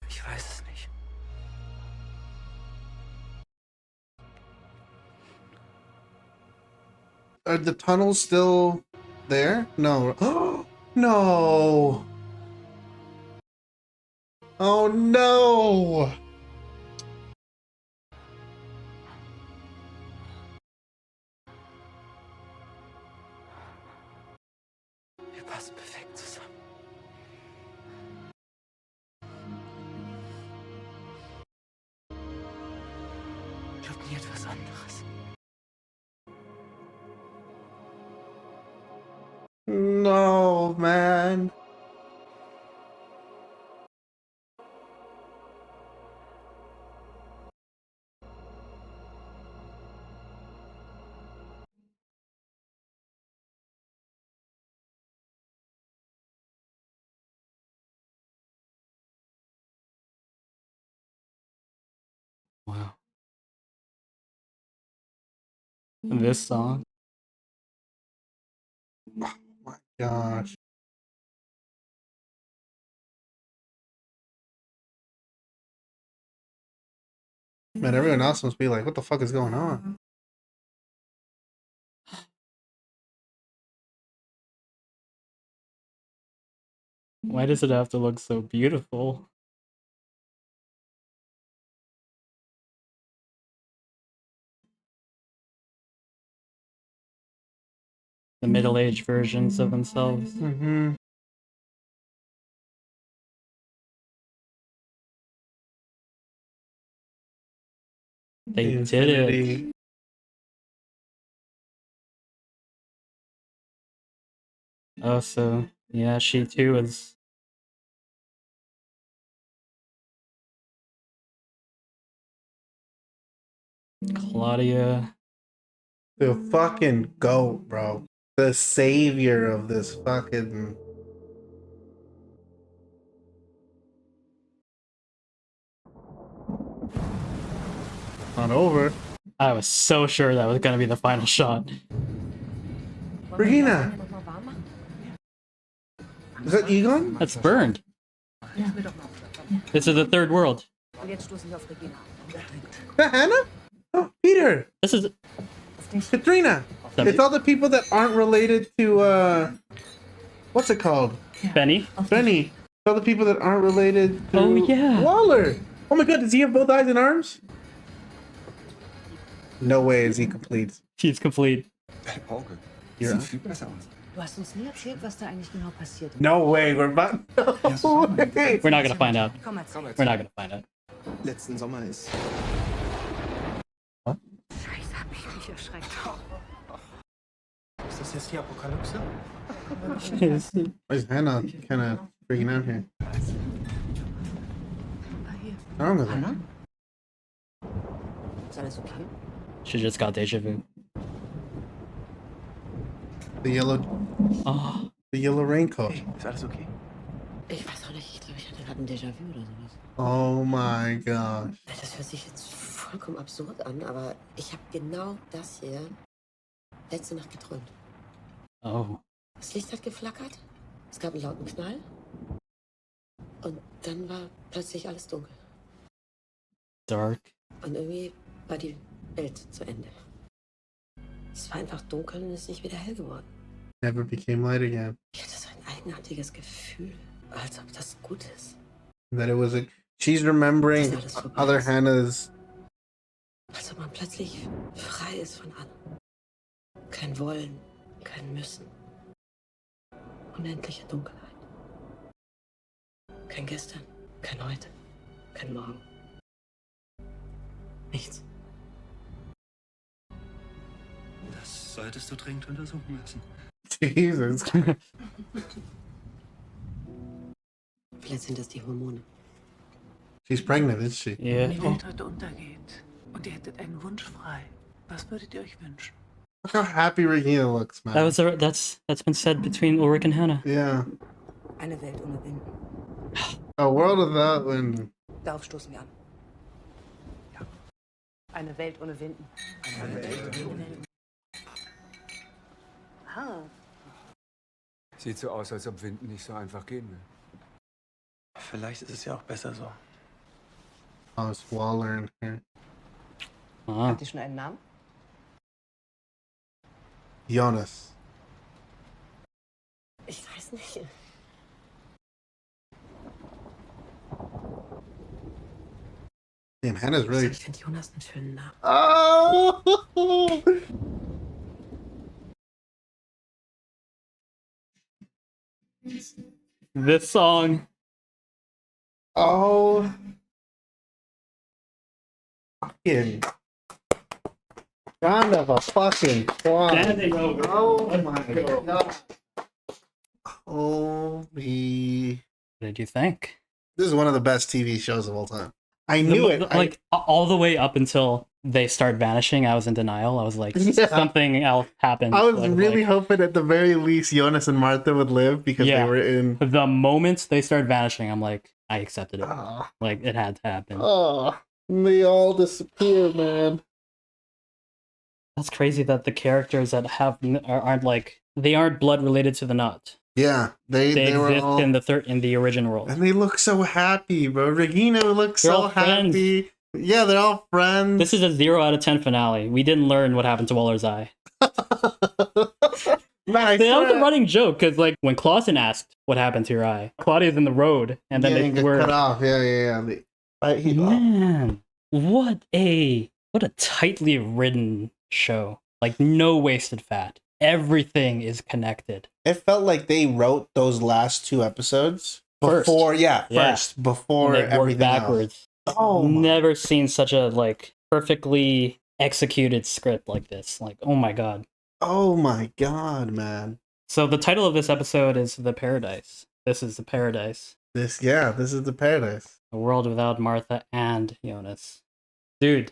Ich weiß es nicht.
Are the tunnels still there? No. No. Oh no.
Wir passen perfekt zusammen. Glaub nie etwas anderes.
No, man.
Wow. And this song.
Oh my gosh. Man, everyone else must be like, what the fuck is going on?
Why does it have to look so beautiful? The middle-aged versions of themselves.
Mm-hmm.
They did it. Oh, so yeah, she too is. Claudia.
The fucking goat, bro. The savior of this fucking. Not over.
I was so sure that was gonna be the final shot.
Regina! Is that Egon?
That's burned. This is the third world.
Is that Hannah? Oh, Peter!
This is
Katharina! It's all the people that aren't related to, what's it called?
Benny.
Benny. It's all the people that aren't related to
Oh, yeah.
Waller! Oh my god, does he have both eyes and arms? No way is he complete.
She's complete.
Dein Auge
Ja.
sieht viel besser aus.
Du hast uns nie erzählt, was da eigentlich genau passiert ist.
No way, we're about. No way.
We're not gonna find out.
Komm, erzähl.
We're not gonna find out.
Letzten Sommer ist...
Scheiße, hab ich mich erschreckt.
Ist das jetzt die Apokalypse?
Why is Hannah kind of freaking out here? What's wrong with her?
Ist alles okay?
She just got deja vu.
The yellow raincoat.
Ist alles okay?
Ich weiß auch nicht, ich glaube, ich hatte gerade ein Déjà-vu oder sowas.
Oh my gosh.
Das hört sich jetzt vollkommen absurd an, aber ich habe genau das hier letzte Nacht geträumt.
Oh.
Das Licht hat geflackert, es gab einen lauten Knall und dann war plötzlich alles dunkel.
Dark.
Und irgendwie war die Welt zu Ende. Es war einfach dunkel und ist nicht wieder hell geworden.
Never became light again.
Ich hatte so ein eigenartiges Gefühl, als ob das gut ist.
That it was a. She's remembering other Hannah's.
Als ob man plötzlich frei ist von allem. Kein Wollen, kein Müssen. Unendliche Dunkelheit. Kein Gestern, kein Heute, kein Morgen. Nichts.
Das solltest du dringend untersuchen lassen.
Jesus.
Vielleicht sind das die Hormone.
She's pregnant, isn't she?
Yeah.
Die Welt heute untergeht und ihr hättet einen Wunsch frei. Was würdet ihr euch wünschen?
Look how happy Regina looks, man.
That's been said between Ulrich and Hannah.
Yeah.
Eine Welt ohne Wind.
A world without wind.
Darauf stoßen wir an. Ja. Eine Welt ohne Winden. Eine Welt ohne Winden. Ah.
Sieht so aus, als ob Winden nicht so einfach gehen will.
Vielleicht ist es ja auch besser so.
Oh, it's Waller in here.
Ah.
Habt ihr schon einen Namen?
Jonas.
Ich weiß nicht.
Damn, Hannah's really.
Ich finde Jonas einen schönen Namen.
Oh!
This song.
Oh. Fucking. Round of a fucking applause.
Standing over.
Oh my god. Holy.
What did you think?
This is one of the best TV shows of all time. I knew it.
Like all the way up until they start vanishing, I was in denial. I was like,
Yeah.
something else happened.
I was
Like,
really hoping at the very least Jonas and Martha would live because
Yeah.
they were in.
the moment they start vanishing, I'm like, I accepted it.
Oh,
Like it had to happen.
they all disappear, man.
That's crazy that the characters that aren't like they aren't blood related to the knot.
Yeah,
They
they were
exist
all,
in the original world.
and they look so happy, bro. Regina looks
They're
so
all friends.
happy. Yeah, they're all friends.
This is a 0 out of 10 finale. We didn't learn what happened to Waller's eye.
Man, I
That was
swear.
a running joke because, like, when Clausen asked what happened to your eye, Claudia's in the road, and then
Yeah,
they
he got
were
cut off. Yeah.
man, what a tightly written show. Like no wasted fat. Everything is connected.
It felt like they wrote those last two episodes
First.
before.
Yeah.
Before
And they work
everything
backwards.
else. Oh, my.
Never seen such a like perfectly executed script like this. Like, oh my god.
Oh my god, man.
So the title of this episode is The Paradise. This is the paradise.
This is the paradise.
A world without Martha and Jonas. Dude,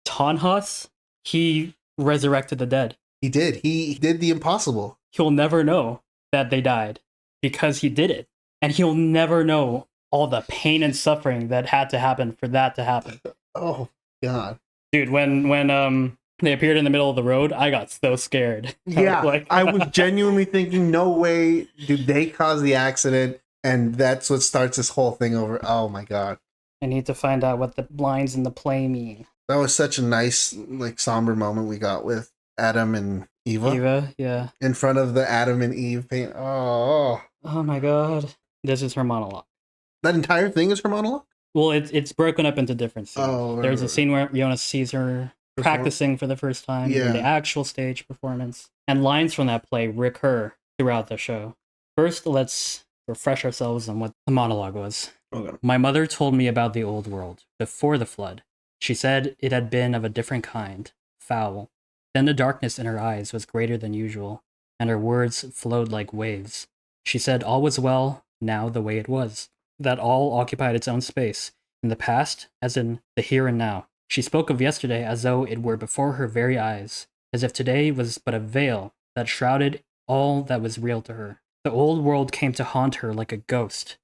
Tannhaus, he resurrected the dead.
He did. He did the impossible.
He'll never know that they died because he did it. And he'll never know all the pain and suffering that had to happen for that to happen.
Oh god.
Dude, when they appeared in the middle of the road, I got so scared.
Yeah, I was genuinely thinking, no way did they cause the accident, and that's what starts this whole thing over. Oh my god.
I need to find out what the lines in the play mean.
That was such a nice, like, somber moment we got with Adam and Eva.
Yeah.
In front of the Adam and Eve paint. Oh.
Oh my god. This is her monologue.
That entire thing is her monologue?
Well, it's broken up into different scenes.
Oh,
There's a scene where Jonas sees her practicing for the first time in the actual stage performance. And lines from that play recur throughout the show. First, let's refresh ourselves on what the monologue was.
Okay.
My mother told me about the old world, before the flood. She said it had been of a different kind, foul. Then the darkness in her eyes was greater than usual, and her words flowed like waves. She said all was well, now the way it was, that all occupied its own space, in the past as in the here and now. She spoke of yesterday as though it were before her very eyes, as if today was but a veil that shrouded all that was real to her. The old world came to haunt her like a ghost,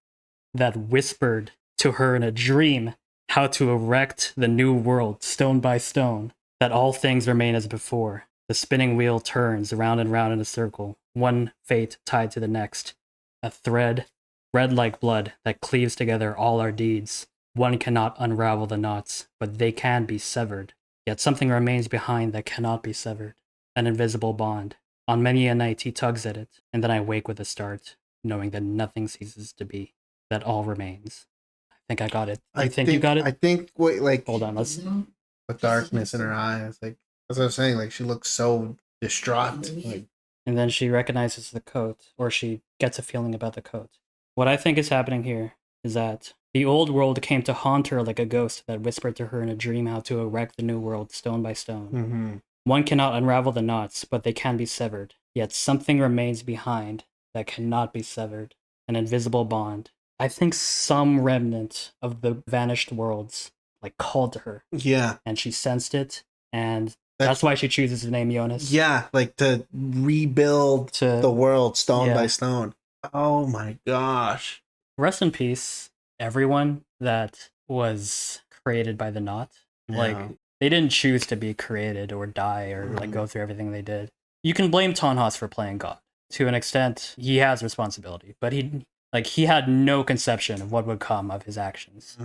that whispered to her in a dream how to erect the new world stone by stone, that all things remain as before. The spinning wheel turns round and round in a circle, one fate tied to the next, a thread, red like blood, that cleaves together all our deeds. One cannot unravel the knots, but they can be severed. Yet something remains behind that cannot be severed, an invisible bond. On many a night he tugs at it, and then I wake with a start, knowing that nothing ceases to be, that all remains. I think I got it. I think you got it?
I think, wait, like,
Hold on, let's...
the darkness in her eyes. Like, as I was saying, like, she looks so distraught. Like,
And then she recognizes the coat, or she gets a feeling about the coat. What I think is happening here is that the old world came to haunt her like a ghost that whispered to her in a dream how to erect the new world stone by stone.
mm-hmm.
One cannot unravel the knots, but they can be severed. Yet something remains behind that cannot be severed, an invisible bond. I think some remnant of the vanished worlds like called to her,
Yeah.
and she sensed it, and that's why she chooses the name Jonas.
Yeah, like to rebuild the world stone by stone. Oh my gosh.
Rest in peace, everyone that was created by the knot.
Yeah.
Like, they didn't choose to be created or die or like go through everything they did. You can blame Tannhaus for playing God. To an extent, he has responsibility, but he had no conception of what would come of his actions.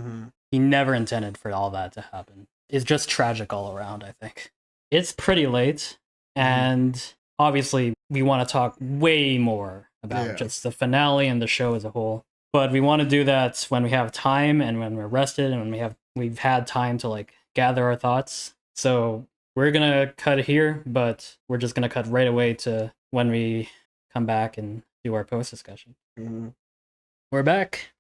He never intended for all that to happen. It's just tragic all around, I think. It's pretty late, and obviously we want to talk way more about just the finale and the show as a whole. But we want to do that when we have time and when we're rested and when we've had time to like gather our thoughts. So we're gonna cut here, but we're just gonna cut right away to when we come back and do our post discussion. We're back.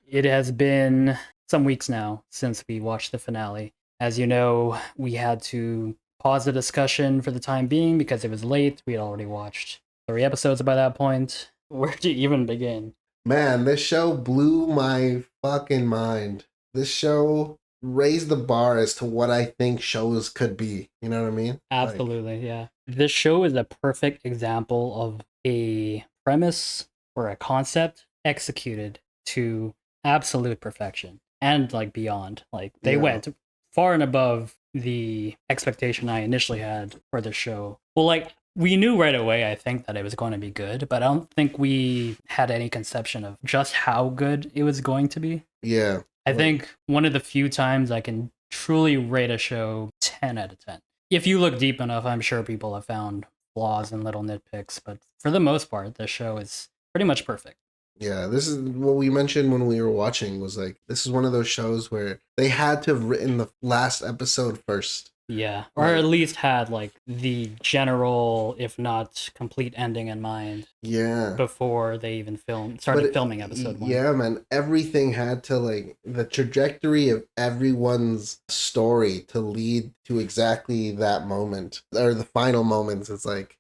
It has been some weeks now since we watched the finale. As you know, we had to pause the discussion for the time being because it was late. We had already watched 3 episodes by that point. Where do you even begin?
Man, this show blew my fucking mind. This show raised the bar as to what I think shows could be. You know what I mean?
Absolutely, yeah. This show is a perfect example of a premise or a concept executed to absolute perfection and like beyond. Like they went far and above the expectation I initially had for the show. Well, like we knew right away, I think, that it was going to be good, but I don't think we had any conception of just how good it was going to be.
Yeah.
I think one of the few times I can truly rate a show 10 out of 10. If you look deep enough, I'm sure people have found flaws and little nitpicks, but for the most part, the show is pretty much perfect.
Yeah, this is what we mentioned when we were watching, was like, this is one of those shows where they had to have written the last episode first.
Yeah, or at least had like the general, if not complete ending in mind.
Yeah.
Before they even started filming episode 1.
Yeah, man. Everything had to, like, the trajectory of everyone's story to lead to exactly that moment. Or the final moments. It's like,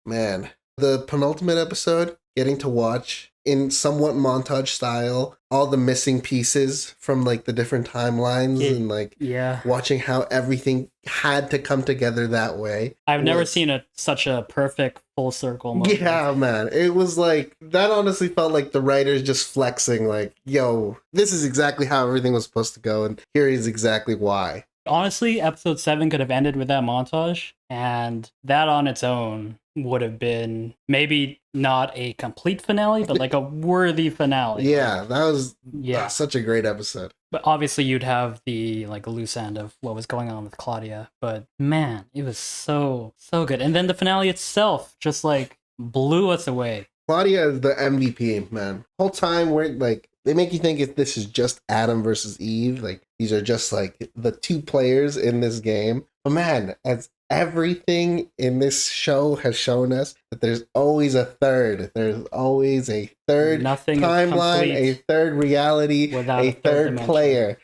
man. The penultimate episode, getting to watch in somewhat montage style all the missing pieces from like the different timelines and like watching how everything had to come together that way.
I've never seen such a perfect full circle moment.
Yeah, man. It was like, that honestly felt like the writers just flexing like, yo, this is exactly how everything was supposed to go and here is exactly why.
Honestly, episode 7 could have ended with that montage, and that on its own would have been maybe not a complete finale, but like a worthy finale.
Yeah, that was such a great episode.
But obviously you'd have the like loose end of what was going on with Claudia, but man, it was so good. And then the finale itself just like blew us away.
Claudia is the MVP, man. Whole time we're like, they make you think if this is just Adam versus Eve, like these are just like the 2 players in this game. But man, as everything in this show has shown us, that there's always a third. There's always a third timeline, a third reality, a third player.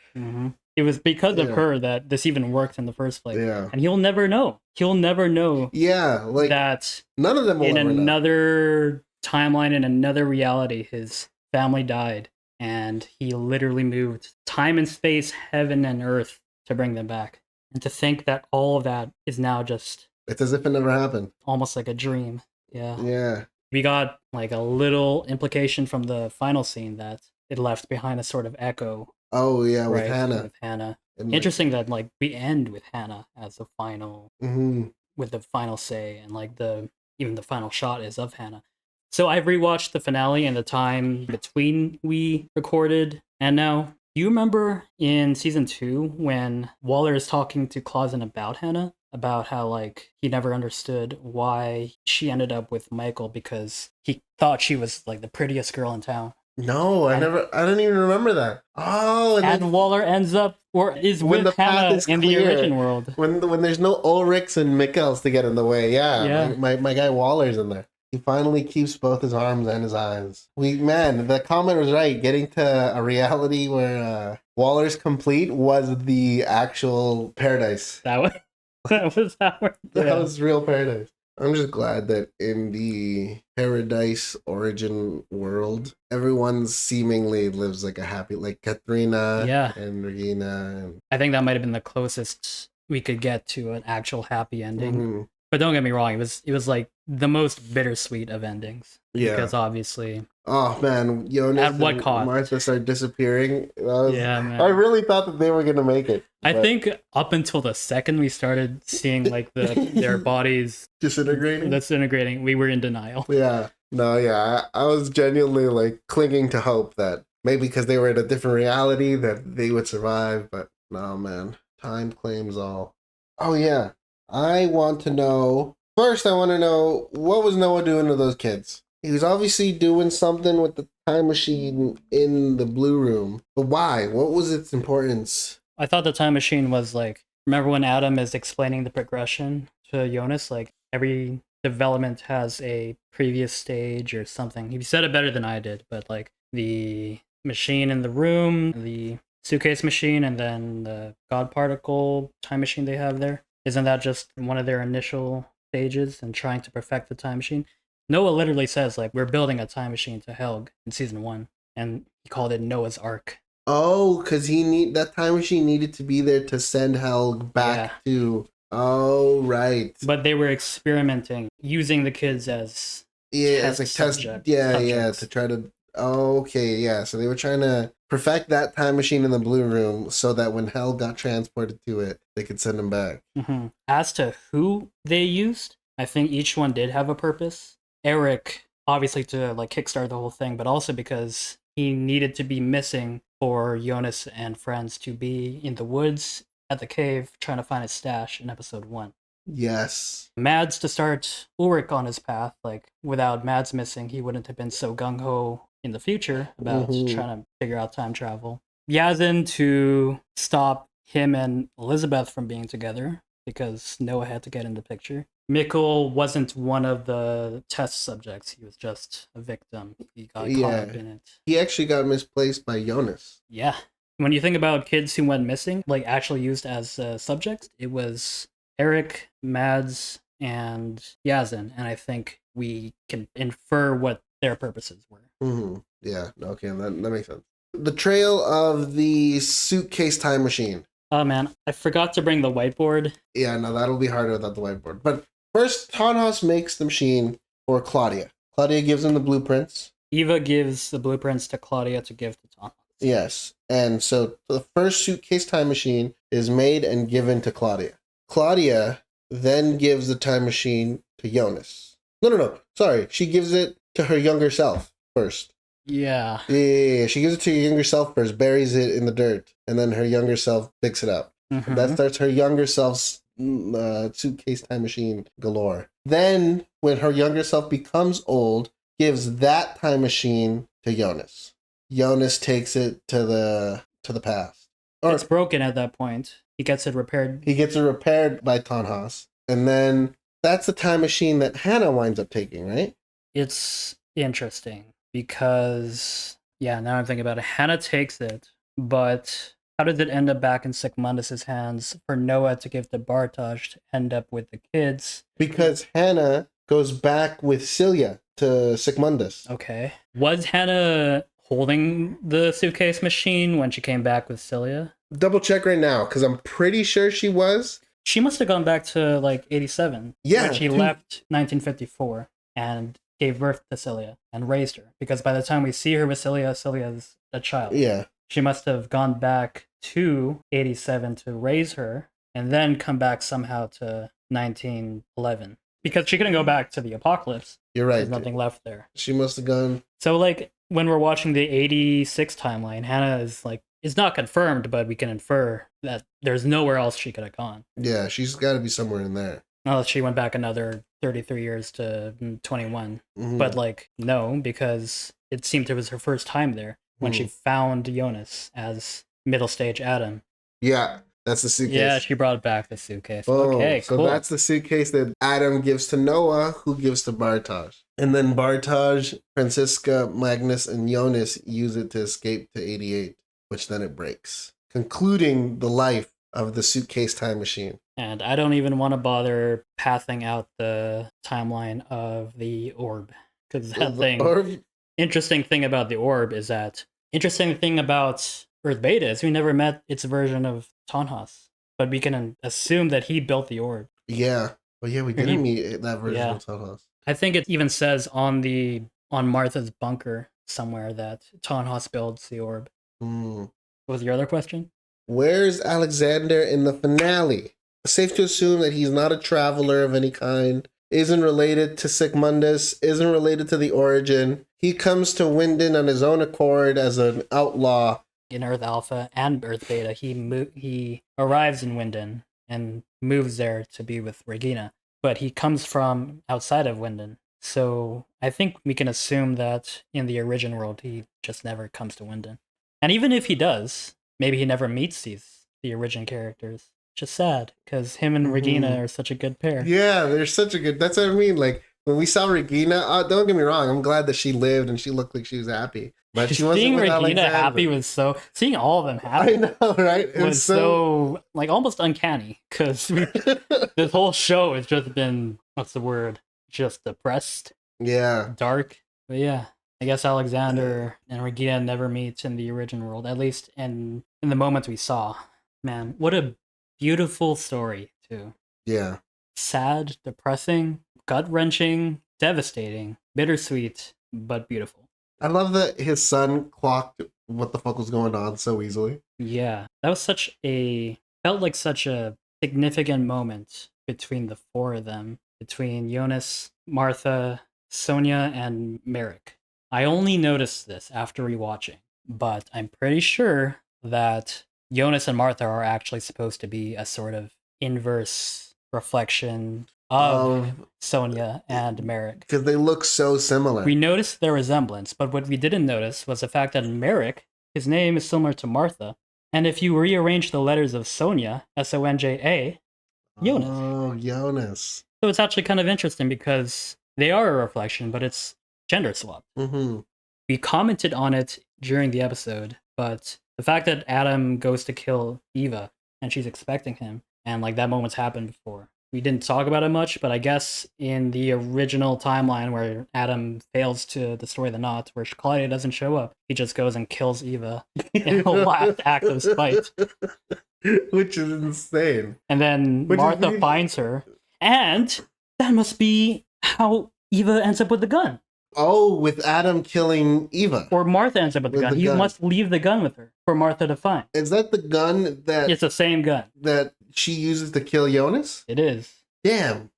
It was because of her that this even worked in the first place. And he'll never know. He'll never know.
Yeah, like
that
none of them will
in
ever
another timeline, in another reality, his family died. And he literally moved time and space, heaven and earth to bring them back. And to think that all of that is now just...
It's as if it never happened.
Almost like a dream. Yeah.
Yeah.
We got like a little implication from the final scene that it left behind a sort of echo.
Oh, yeah, with Hannah.
With Hannah. Interesting that like we end with Hannah as the final... with the final say, and like even the final shot is of Hannah. So I've rewatched the finale and the time between we recorded and now. Do you remember in season 2 when Waller is talking to Clausen about Hannah? About how like he never understood why she ended up with Mikkel because he thought she was like the prettiest girl in town.
No, I didn't even remember that. Oh,
and Waller ends up or is with Hannah in the original world.
When there's no Ulrichs and Mikkels to get in the way. Yeah. My guy Waller's in there. He finally keeps both his arms and his eyes. The comment was right. Getting to a reality where Waller's complete was the actual paradise.
That was
That was real paradise. I'm just glad that in the paradise origin world, everyone seemingly lives like a happy, like Katharina
Yeah.
and Regina. And,
I think that might have been the closest we could get to an actual happy ending.
Mhm.
But don't get me wrong, it was like the most bittersweet of endings.
Yeah.
Because obviously,
Oh man, Jonas
At what
and
cost?
Martha start disappearing.
Yeah, man.
I really thought that they were gonna make it.
I
but
think up until the second we started seeing like their bodies
disintegrating.
we were in denial.
Yeah, no, yeah, I was genuinely like clinging to hope that maybe because they were in a different reality that they would survive. But no, man, time claims all. Oh yeah, I want to know. First, I want to know what was Noah doing to those kids. He was obviously doing something with the time machine in the blue room. But why? What was its importance?
I thought the time machine was like, remember when Adam is explaining the progression to Jonas? Like every development has a previous stage or something. He said it better than I did, but like the machine in the room, the suitcase machine, and then the God particle time machine they have there. Isn't that just one of their initial stages and trying to perfect the time machine? Noah literally says like we're building a time machine to Helge in season 1, and he called it Noah's Ark.
Oh, because that time machine needed to be there to send Helge back to. Oh, right.
But they were experimenting, using the kids as
It's like
subjects.
to try to. Oh, okay, yeah. So they were trying to perfect that time machine in the blue room so that when Helge got transported to it, they could send him back.
Mm-hmm. As to who they used, I think each one did have a purpose. Eric, obviously to like kickstart the whole thing, but also because he needed to be missing for Jonas and friends to be in the woods at the cave trying to find his stash in episode 1.
Yes.
Mads to start Ulrich on his path. Like without Mads missing, he wouldn't have been so gung-ho in the future about trying to figure out time travel. Yazin to stop him and Elisabeth from being together because Noah had to get in the picture. Mikkel wasn't one of the test subjects. He was just a victim. He got caught up in it.
He actually got misplaced by Jonas.
Yeah. When you think about kids who went missing, like actually used as subjects, it was Eric, Mads, and Yazin. And I think we can infer what their purposes were.
Mm-hmm. Yeah, okay, that makes sense. The trail of the suitcase time machine.
Oh man, I forgot to bring the whiteboard.
Yeah, no, that'll be harder without the whiteboard. But first, tannhaus makes the machine for Claudia. Claudia gives him the blueprints.
Eva gives the blueprints to Claudia to give to tannhaus.
Yes, and so the first suitcase time machine is made and given to Claudia. Claudia then gives the time machine to Jonas. No. Sorry, she gives it to her younger self first.
Yeah.
Yeah. She gives it to her younger self first, buries it in the dirt, and then her younger self picks it up. Mm-hmm. That starts her younger self's suitcase time machine galore. Then, when her younger self becomes old, gives that time machine to Jonas. Jonas takes it to the past.
It's broken at that point. He gets it repaired.
He gets it repaired by tannhaus. And then that's the time machine that Hannah winds up taking, right?
It's interesting because, yeah, now I'm thinking about it. Hannah takes it, but how does it end up back in Sigmundus's hands for Noah to give to Bartosz to end up with the kids?
Because Hannah goes back with Celia to Sigmundus.
Okay. Was Hannah holding the suitcase machine when she came back with Celia?
Double check right now, because I'm pretty sure she was.
She must have gone back to like 87.
Yeah.
When she left 1954 and gave birth to Celia and raised her. Because by the time we see her with Celia, Celia's a child.
Yeah.
She must have gone back to 87 to raise her and then come back somehow to 1911. Because she couldn't go back to the apocalypse.
You're right.
There's nothing left there.
She must have gone.
So like when we're watching the 86 timeline, Hannah is like, it's not confirmed, but we can infer that there's nowhere else she could have gone.
Yeah, she's got to be somewhere in there.
Unless she went back another 33 years to 21.
Mm-hmm.
But like, no, because it seemed it was her first time there when she found Jonas as middle stage Adam.
Yeah, that's the suitcase.
Yeah, she brought back the suitcase.
Oh,
okay,
so
cool.
that's the suitcase that Adam gives to Noah, who gives to Bartosz. And then Bartosz, Franziska, Magnus, and Jonas use it to escape to 88, which then it breaks, concluding the life of the suitcase time machine.
And I don't even want to bother pathing out the timeline of the orb. Because that thing... Interesting thing about the orb is that... Interesting thing about Earth Beta is we never met its version of Tannhaus. But we can assume that he built the orb.
Yeah. Well, yeah, we didn't meet that version of Tannhaus.
I think it even says on Martha's bunker somewhere that Tannhaus builds the orb. What was your other question?
Where's Alexander in the finale? Safe to assume that he's not a traveler of any kind, isn't related to Sigmundus, isn't related to the Origin. He comes to Winden on his own accord as an outlaw.
In Earth Alpha and Earth Beta, he arrives in Winden and moves there to be with Regina. But he comes from outside of Winden. So I think we can assume that in the Origin world, he just never comes to Winden. And even if he does, maybe he never meets the Origin characters. Just sad, because him and Regina are such a good pair.
Yeah, they're such a good... That's what I mean. Like, when we saw Regina, don't get me wrong, I'm glad that she lived and she looked like she was happy. But she wasn't
seeing
with
Regina
Alexander.
happy was so... Seeing all of them happy...
I know, right? It
was so like, almost uncanny, because this whole show has just been... What's the word? Just depressed.
Yeah.
Dark. But yeah, I guess Alexander and Regina never meet in the Origin world, at least in the moments we saw. Man, what a beautiful story, too.
Yeah.
Sad, depressing, gut-wrenching, devastating, bittersweet, but beautiful.
I love that his son clocked what the fuck was going on so easily.
Yeah, that was felt like such a significant moment between the four of them, between Jonas, Martha, Sonia, and Merrick. I only noticed this after rewatching, but I'm pretty sure that Jonas and Martha are actually supposed to be a sort of inverse reflection of Sonia and Merrick.
Because they look so similar.
We noticed their resemblance, but what we didn't notice was the fact that Merrick, his name is similar to Martha, and if you rearrange the letters of Sonia, Sonja, Jonas.
Oh, Jonas.
So it's actually kind of interesting because they are a reflection, but it's gender swapped. We commented on it during the episode, but the fact that Adam goes to kill Eva and she's expecting him, and like that moment's happened before. We didn't talk about it much, but I guess in the original timeline where Adam fails to destroy the knot, where Claudia doesn't show up, he just goes and kills Eva in the last act of spite.
Which is insane.
And then Martha finds her, and that must be how Eva ends up with the gun.
Oh, with Adam killing Eva.
Or Martha ends up with the gun. He must leave the gun with her for Martha to find.
Is that the gun that...
It's the same gun.
That she uses to kill Jonas?
It is.
Damn.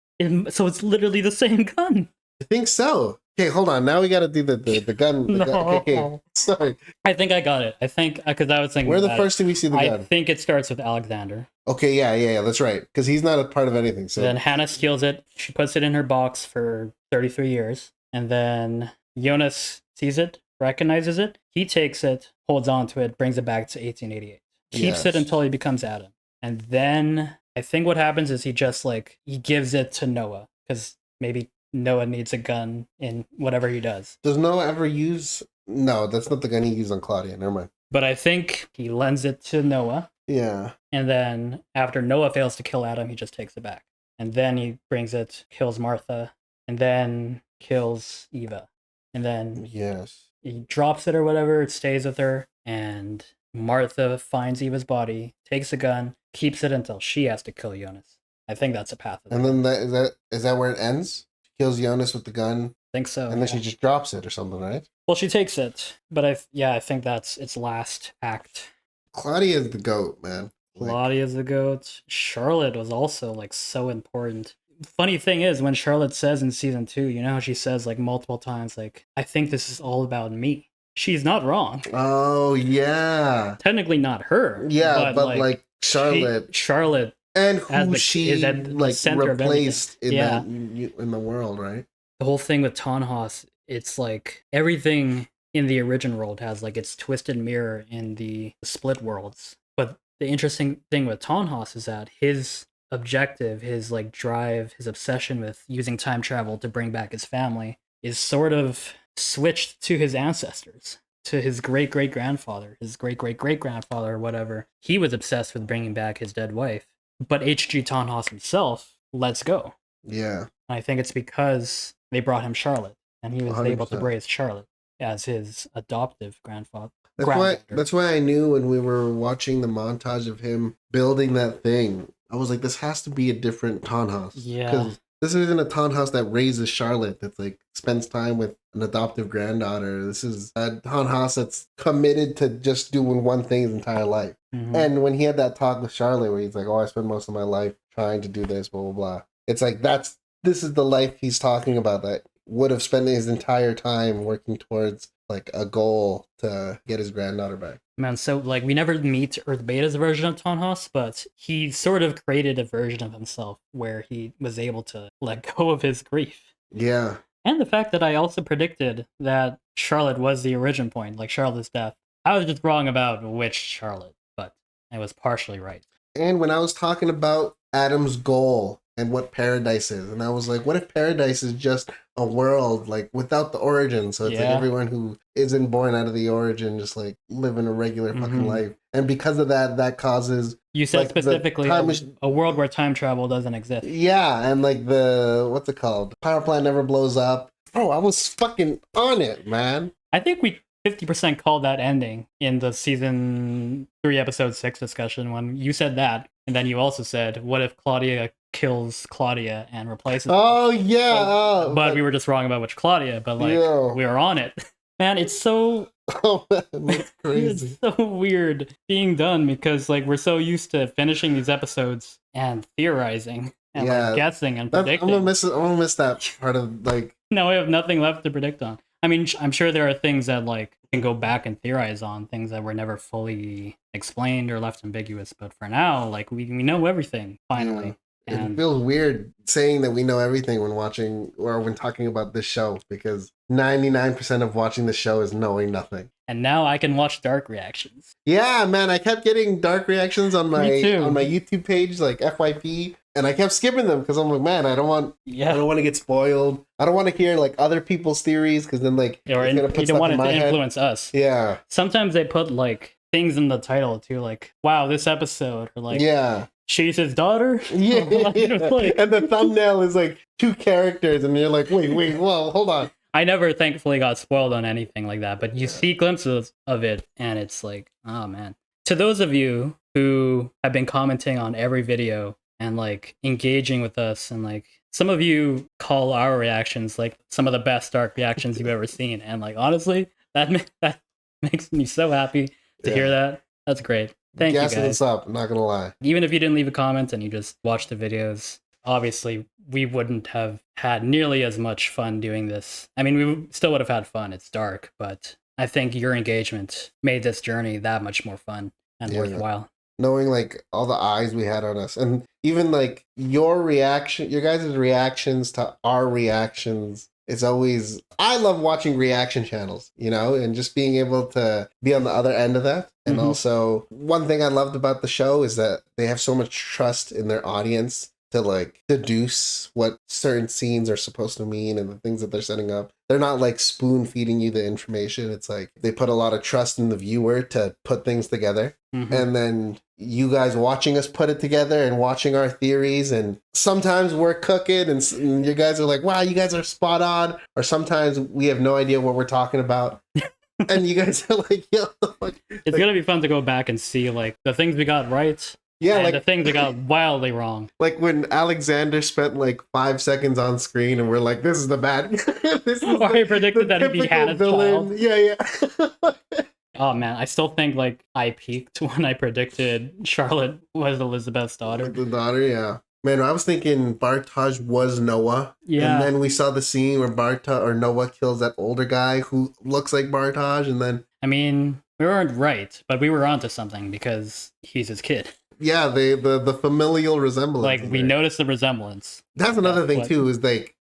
So it's literally the same gun.
I think so. Okay, hold on. Now we gotta do the gun.
No.
Okay, sorry.
I think I got it. I think, because I was thinking...
Where the first did we see the gun?
I think it starts with Alexander.
Okay, yeah, that's right. Because he's not a part of anything. So
then Hannah steals it. She puts it in her box for 33 years. And then Jonas sees it, recognizes it. He takes it, holds on to it, brings it back to 1888. Keeps it until he becomes Adam. And then I think what happens is he just he gives it to Noah. Because maybe Noah needs a gun in whatever he does.
Does Noah ever use... No, that's not the gun he used on Claudia. Never mind.
But I think he lends it to Noah.
Yeah.
And then after Noah fails to kill Adam, he just takes it back. And then he brings it, kills Martha, and then kills Eva. And then he drops it or whatever, it stays with her, and Martha finds Eva's body, takes a gun, keeps it until she has to kill Jonas. I think that's a path.
And then is that where it ends? She kills Jonas with the gun?
I think so.
And then she just drops it or something, right?
Well, she takes it, but I think that's its last act.
Claudia is the goat, man.
Claudia's the goat. Charlotte was also so important. Funny thing is, when Charlotte says in season 2, you know how she says multiple times, I think this is all about me. She's not wrong.
Oh, yeah.
Technically not her.
Yeah, but Charlotte.
Charlotte.
And who she
is at the center
replaced
of
in the world, right?
The whole thing with Tannhaus, it's everything in the Origin world has its twisted mirror in the split worlds. But the interesting thing with Tannhaus is that his objective, his drive, his obsession with using time travel to bring back his family is sort of switched to his ancestors. to his great-great-grandfather, his great-great-great-grandfather or whatever. He was obsessed with bringing back his dead wife. But H.G. Tannhaus himself lets go.
Yeah.
And I think it's because they brought him Charlotte, and he was able to
100%.
raise Charlotte as his adoptive grandfather.
That's why I knew when we were watching the montage of him building that thing, I was like, this has to be a different Tannhaus.
Yeah.
Because this isn't a Tannhaus that raises Charlotte, that's like spends time with an adoptive granddaughter. This is a Tannhaus that's committed to just doing one thing his entire life.
Mhm.
And when he had that talk with Charlotte where he's like, oh, I spent most of my life trying to do this, blah, blah, blah. It's like, this is the life he's talking about, that would have spent his entire time working towards like a goal to get his granddaughter back.
Man, so like we never meet Earth Beta's version of Tannhaus, but he sort of created a version of himself where he was able to let go of his grief.
Yeah.
And the fact that I also predicted that Charlotte was the origin point, like Charlotte's death. I was just wrong about which Charlotte, but I was partially right.
And when I was talking about Adam's goal and what paradise is, and I was like, what if paradise is just a world like without the origin? So it's like everyone who isn't born out of the origin just like living a regular fucking life. And because of that, that causes...
You said
like,
specifically a world where time travel doesn't exist.
Yeah, and like what's it called? The power plant never blows up. Oh, I was fucking on it, man.
I think we 50% called that ending in the season 3, episode 6 discussion when you said that. And then you also said, what if Claudia kills Claudia and replaces her?
Oh, yeah.
But we were just wrong about which Claudia, but like, we were on it. Man, it's so...
Oh, man, that's crazy.
It's so weird being done because like we're so used to finishing these episodes and theorizing and like, guessing and predicting.
I'm gonna miss that part of like...
Now we have nothing left to predict on. I mean, I'm sure there are things that like can go back and theorize on, things that were never fully explained or left ambiguous. But for now, like we know everything finally.
Yeah.
And
it feels weird saying that we know everything when watching or when talking about this show, because 99% of watching the show is knowing nothing.
And now I can watch dark reactions.
Yeah, man, I kept getting dark reactions on my YouTube page, like FYP, and I kept skipping them because I'm like, man, I don't want to get spoiled. I don't want to hear like other people's theories because then like
you don't want it to influence us.
Yeah.
Sometimes they put like things in the title too, like wow, this episode, or like she's his daughter.
Yeah. And the thumbnail is like 2 characters, and you're like, wait, whoa, hold on.
I never thankfully got spoiled on anything like that, but you see glimpses of it, and it's like, oh man. To those of you who have been commenting on every video and like engaging with us, and like some of you call our reactions like some of the best dark reactions you've ever seen, and like honestly, that makes me so happy to hear that. That's great. Thank you guys.
Gassing us up, I'm not gonna lie.
Even if you didn't leave a comment and you just watched the videos, obviously we wouldn't have had nearly as much fun doing this. I mean, we still would have had fun. It's dark, but I think your engagement made this journey that much more fun and worthwhile.
Knowing like all the eyes we had on us, and even like your guys' reactions to our reactions. It's always, I love watching reaction channels, you know, and just being able to be on the other end of that. And also, one thing I loved about the show is that they have so much trust in their audience to like deduce what certain scenes are supposed to mean and the things that they're setting up. They're not like spoon feeding you the information. It's like they put a lot of trust in the viewer to put things together. And then you guys watching us put it together and watching our theories, and sometimes we're cooking and you guys are like, wow, you guys are spot on, or sometimes we have no idea what we're talking about. And you guys are like, yo,
it's gonna be fun to go back and see like the things we got right.
Yeah,
and
like
the things that got wildly wrong.
Like when Alexander spent like 5 seconds on screen, and we're like, "This is the bad." This is
or he predicted that he'd be Hannah's child.
Yeah.
Oh man, I still think like I peaked when I predicted Charlotte was Elisabeth's daughter.
The daughter, yeah. Man, I was thinking Bartosz was Noah.
Yeah.
And then we saw the scene where Noah kills that older guy who looks like Bartosz, and then...
I mean, we weren't right, but we were onto something because he's his kid.
Yeah, the familial resemblance.
Like, we noticed the resemblance.
That's another thing, too, is like,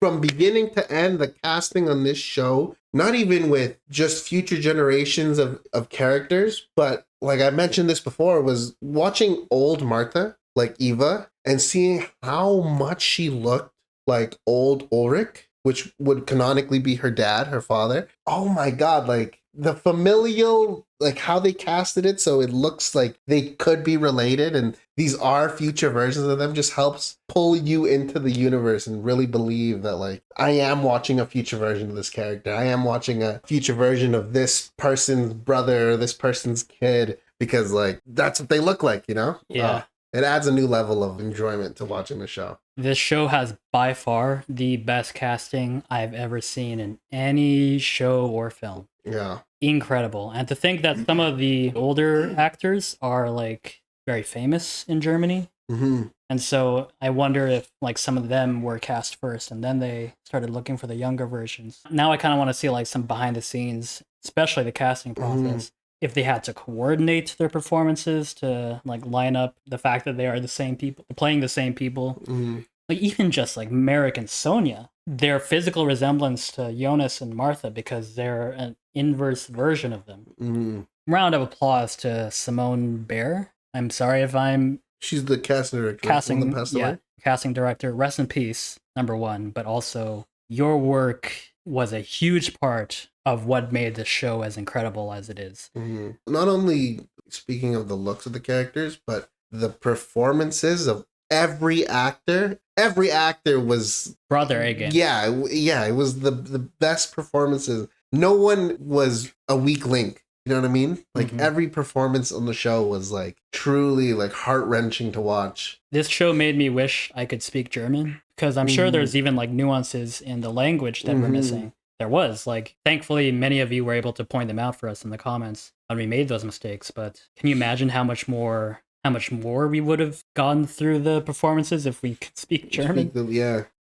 from beginning to end, the casting on this show, not even with just future generations of characters, but like I mentioned this before, was watching old Martha, like Eva, and seeing how much she looked like old Ulrich. which would canonically be her dad, her father. Oh my God, like the familial, like how they casted it so it looks like they could be related and these are future versions of them just helps pull you into the universe and really believe that like I am watching a future version of this character. I am watching a future version of this person's brother, or this person's kid, because like that's what they look like, you know?
Yeah.
It adds a new level of enjoyment to watching the show.
This show has by far the best casting I've ever seen in any show or film.
Yeah.
Incredible. And to think that some of the older actors are like very famous in Germany.
Mm-hmm.
And so I wonder if like some of them were cast first and then they started looking for the younger versions. Now I kind of want to see like some behind the scenes, especially the casting process. If they had to coordinate their performances to like line up the fact that they are the same people, playing the same people. Like even just like Merrick and Sonia, their physical resemblance to Jonas and Martha because they're an inverse version of them. Round of applause to Simone Bear. I'm sorry if I'm...
She's the casting director.
Casting director. Rest in peace, number one. But also, your work was a huge part of what made the show as incredible as it is.
Not only speaking of the looks of the characters, but the performances of every actor. Every actor was
brought their A game.
Yeah, it was the best performances. No one was a weak link. You know what I mean? Like every performance on the show was like truly like heart-wrenching to watch.
This show made me wish I could speak German because I'm sure there's even like nuances in the language that we're missing. There was like, thankfully, many of you were able to point them out for us in the comments when we made those mistakes. But can you imagine how much more we would have gone through the performances if we could speak German?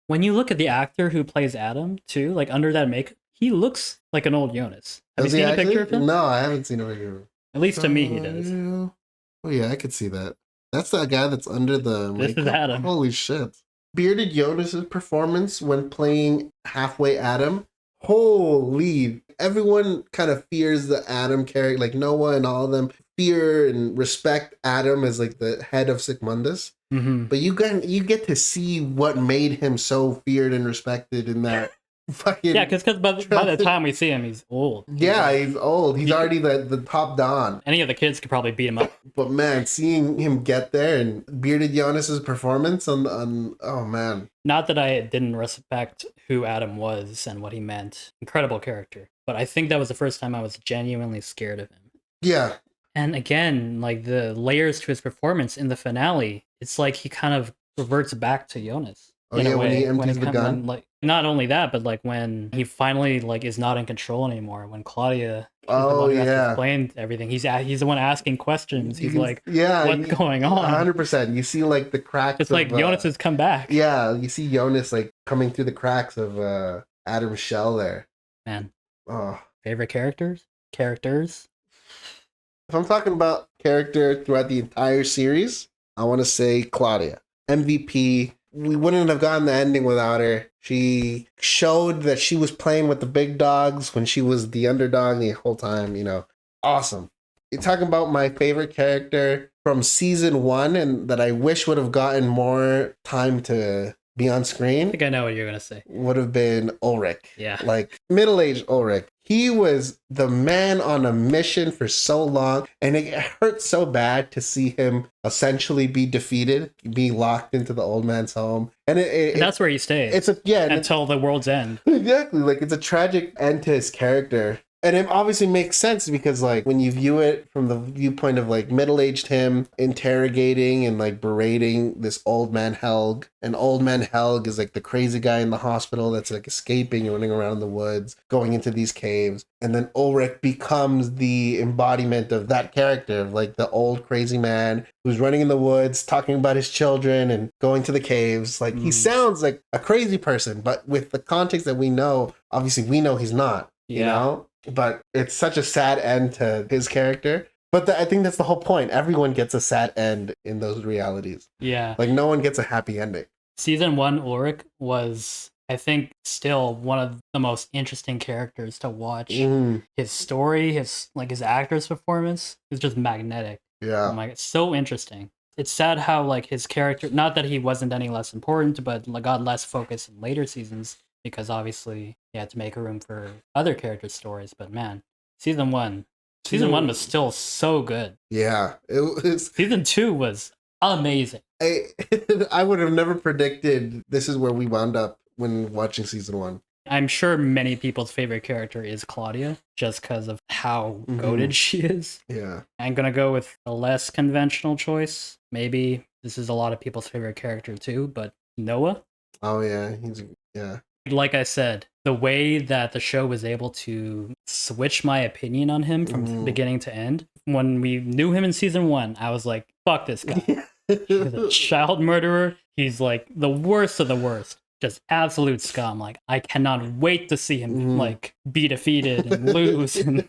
When you look at the actor who plays Adam too, like under that makeup, he looks like an old Jonas. Have you seen a picture of him?
No, I haven't seen a picture of him.
At least to me, he does.
Oh yeah, I could see that. That's that guy that's under the
This is Adam.
Holy shit. Bearded Jonas's performance when playing halfway Adam. Holy, everyone kind of fears the Adam character. Like Noah and all of them fear and respect Adam as like the head of Sigmundus. But you get to see what made him so feared and respected in that fucking...
Yeah, because by the time we see him, he's old.
He's old. He's already the top don.
Any of the kids could probably beat him up.
But man, seeing him get there and Bearded Jonas's performance on oh man.
Not that I didn't respect who Adam was and what he meant. Incredible character. But I think that was the first time I was genuinely scared of him.
Yeah.
And again, like the layers to his performance in the finale, it's like he kind of reverts back to Jonas.
When he empties the gun?
Like, not only that, but like when he finally like is not in control anymore, when Claudia is the one who has to explain everything. He's the one asking questions. He's like, what's going on?
100%. You see like the cracks.
It's like Jonas has come back.
Yeah, you see Jonas like coming through the cracks of Adam's shell there.
Man.
Oh.
Favorite characters?
If I'm talking about character throughout the entire series, I want to say Claudia. MVP. We wouldn't have gotten the ending without her. She showed that she was playing with the big dogs when she was the underdog the whole time, you know. Awesome. You're talking about my favorite character from season 1 and that I wish would have gotten more time to be on screen.
I think I know what you're going to say.
Would have been Ulrich.
Yeah.
Like middle-aged Ulrich. He was the man on a mission for so long, and it hurt so bad to see him essentially be defeated, be locked into the old man's home. And
that's where he stays. Until the world's end.
Exactly. Like it's a tragic end to his character. And it obviously makes sense because like when you view it from the viewpoint of like middle-aged him interrogating and like berating this old man Helge. And old man Helge is like the crazy guy in the hospital that's like escaping and running around in the woods, going into these caves. And then Ulrich becomes the embodiment of that character, like the old crazy man who's running in the woods, talking about his children and going to the caves. Like he sounds like a crazy person, but with the context that we know, obviously we know he's not, you know? But it's such a sad end to his character. But I think that's the whole point. Everyone gets a sad end in those realities.
Yeah.
Like no one gets a happy ending.
Season 1 Ulrich was, I think, still one of the most interesting characters to watch. His story, his actor's performance is just magnetic.
Yeah.
Like it's so interesting. It's sad how like his character, not that he wasn't any less important, but got less focus in later seasons. because obviously he had to make room for other characters' stories. But man, season one was still so good.
Yeah, it was.
Season 2 was amazing.
I would have never predicted this is where we wound up when watching season 1.
I'm sure many people's favorite character is Claudia, just because of how goated she is.
Yeah.
I'm going to go with a less conventional choice. Maybe this is a lot of people's favorite character too, but Noah.
Oh, yeah. Yeah.
Like I said, the way that the show was able to switch my opinion on him from beginning to end. When we knew him in season 1, I was like, fuck this guy. He's a child murderer. He's like the worst of the worst. Just absolute scum. Like, I cannot wait to see him like be defeated and lose. And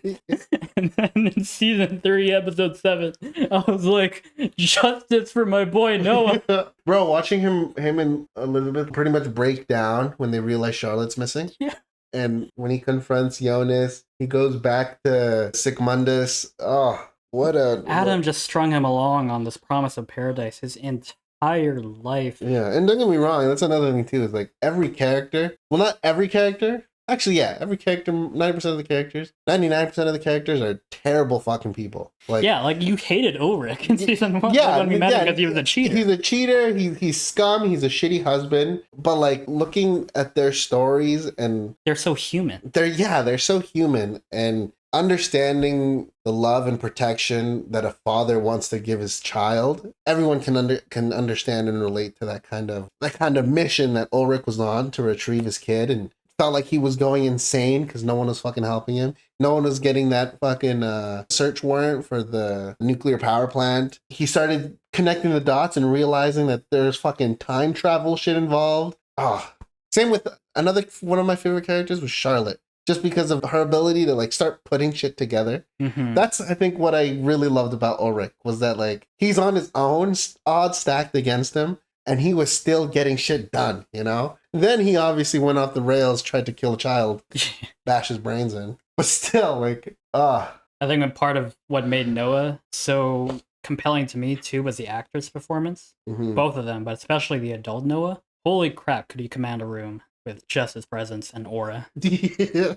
then in season 3, episode 7, I was like, justice for my boy Noah.
Bro, watching him and Elizabeth pretty much break down when they realize Charlotte's missing.
Yeah.
And when he confronts Jonas, he goes back to Sigmundus. Oh,
Adam just strung him along on this promise of paradise his entire life.
Yeah, and don't get me wrong, that's another thing too, is like every character, well, not every character, actually, yeah, every character, 90% of the characters, 99% of the characters are terrible fucking people. Like,
yeah, like you hated Ulrich in season 1.
Yeah,
when we met him because he was a cheater.
He's a cheater, he's scum, he's a shitty husband, but like looking at their stories and...
They're so human.
They're so human, and understanding the love and protection that a father wants to give his child, everyone can understand and relate to that kind of mission that Ulrich was on to retrieve his kid, and felt like he was going insane because no one was fucking helping him. No one was getting that fucking search warrant for the nuclear power plant. He started connecting the dots and realizing that there's fucking time travel shit involved. Same with another one of my favorite characters was Charlotte. Just because of her ability to like start putting shit together. That's, I think, what I really loved about Ulrich, was that like he's on his own, odds stacked against him, and he was still getting shit done, you know? Then he obviously went off the rails, tried to kill a child, bash his brains in. But still, like, I
think a part of what made Noah so compelling to me too was the actor's performance. Both of them, but especially the adult Noah. Holy crap, could he command a room with just his presence and aura.
Yeah.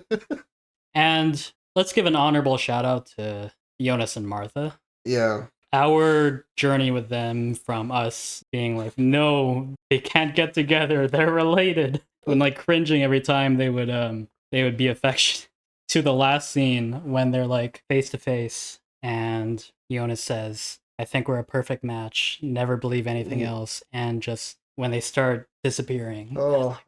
And let's give an honorable shout out to Jonas and Martha.
Yeah.
Our journey with them, from us being like, no, they can't get together, they're related, and like cringing every time they would be affectionate, to the last scene when they're like face to face and Jonas says, I think we're a perfect match, never believe anything else, and just when they start disappearing.
Oh.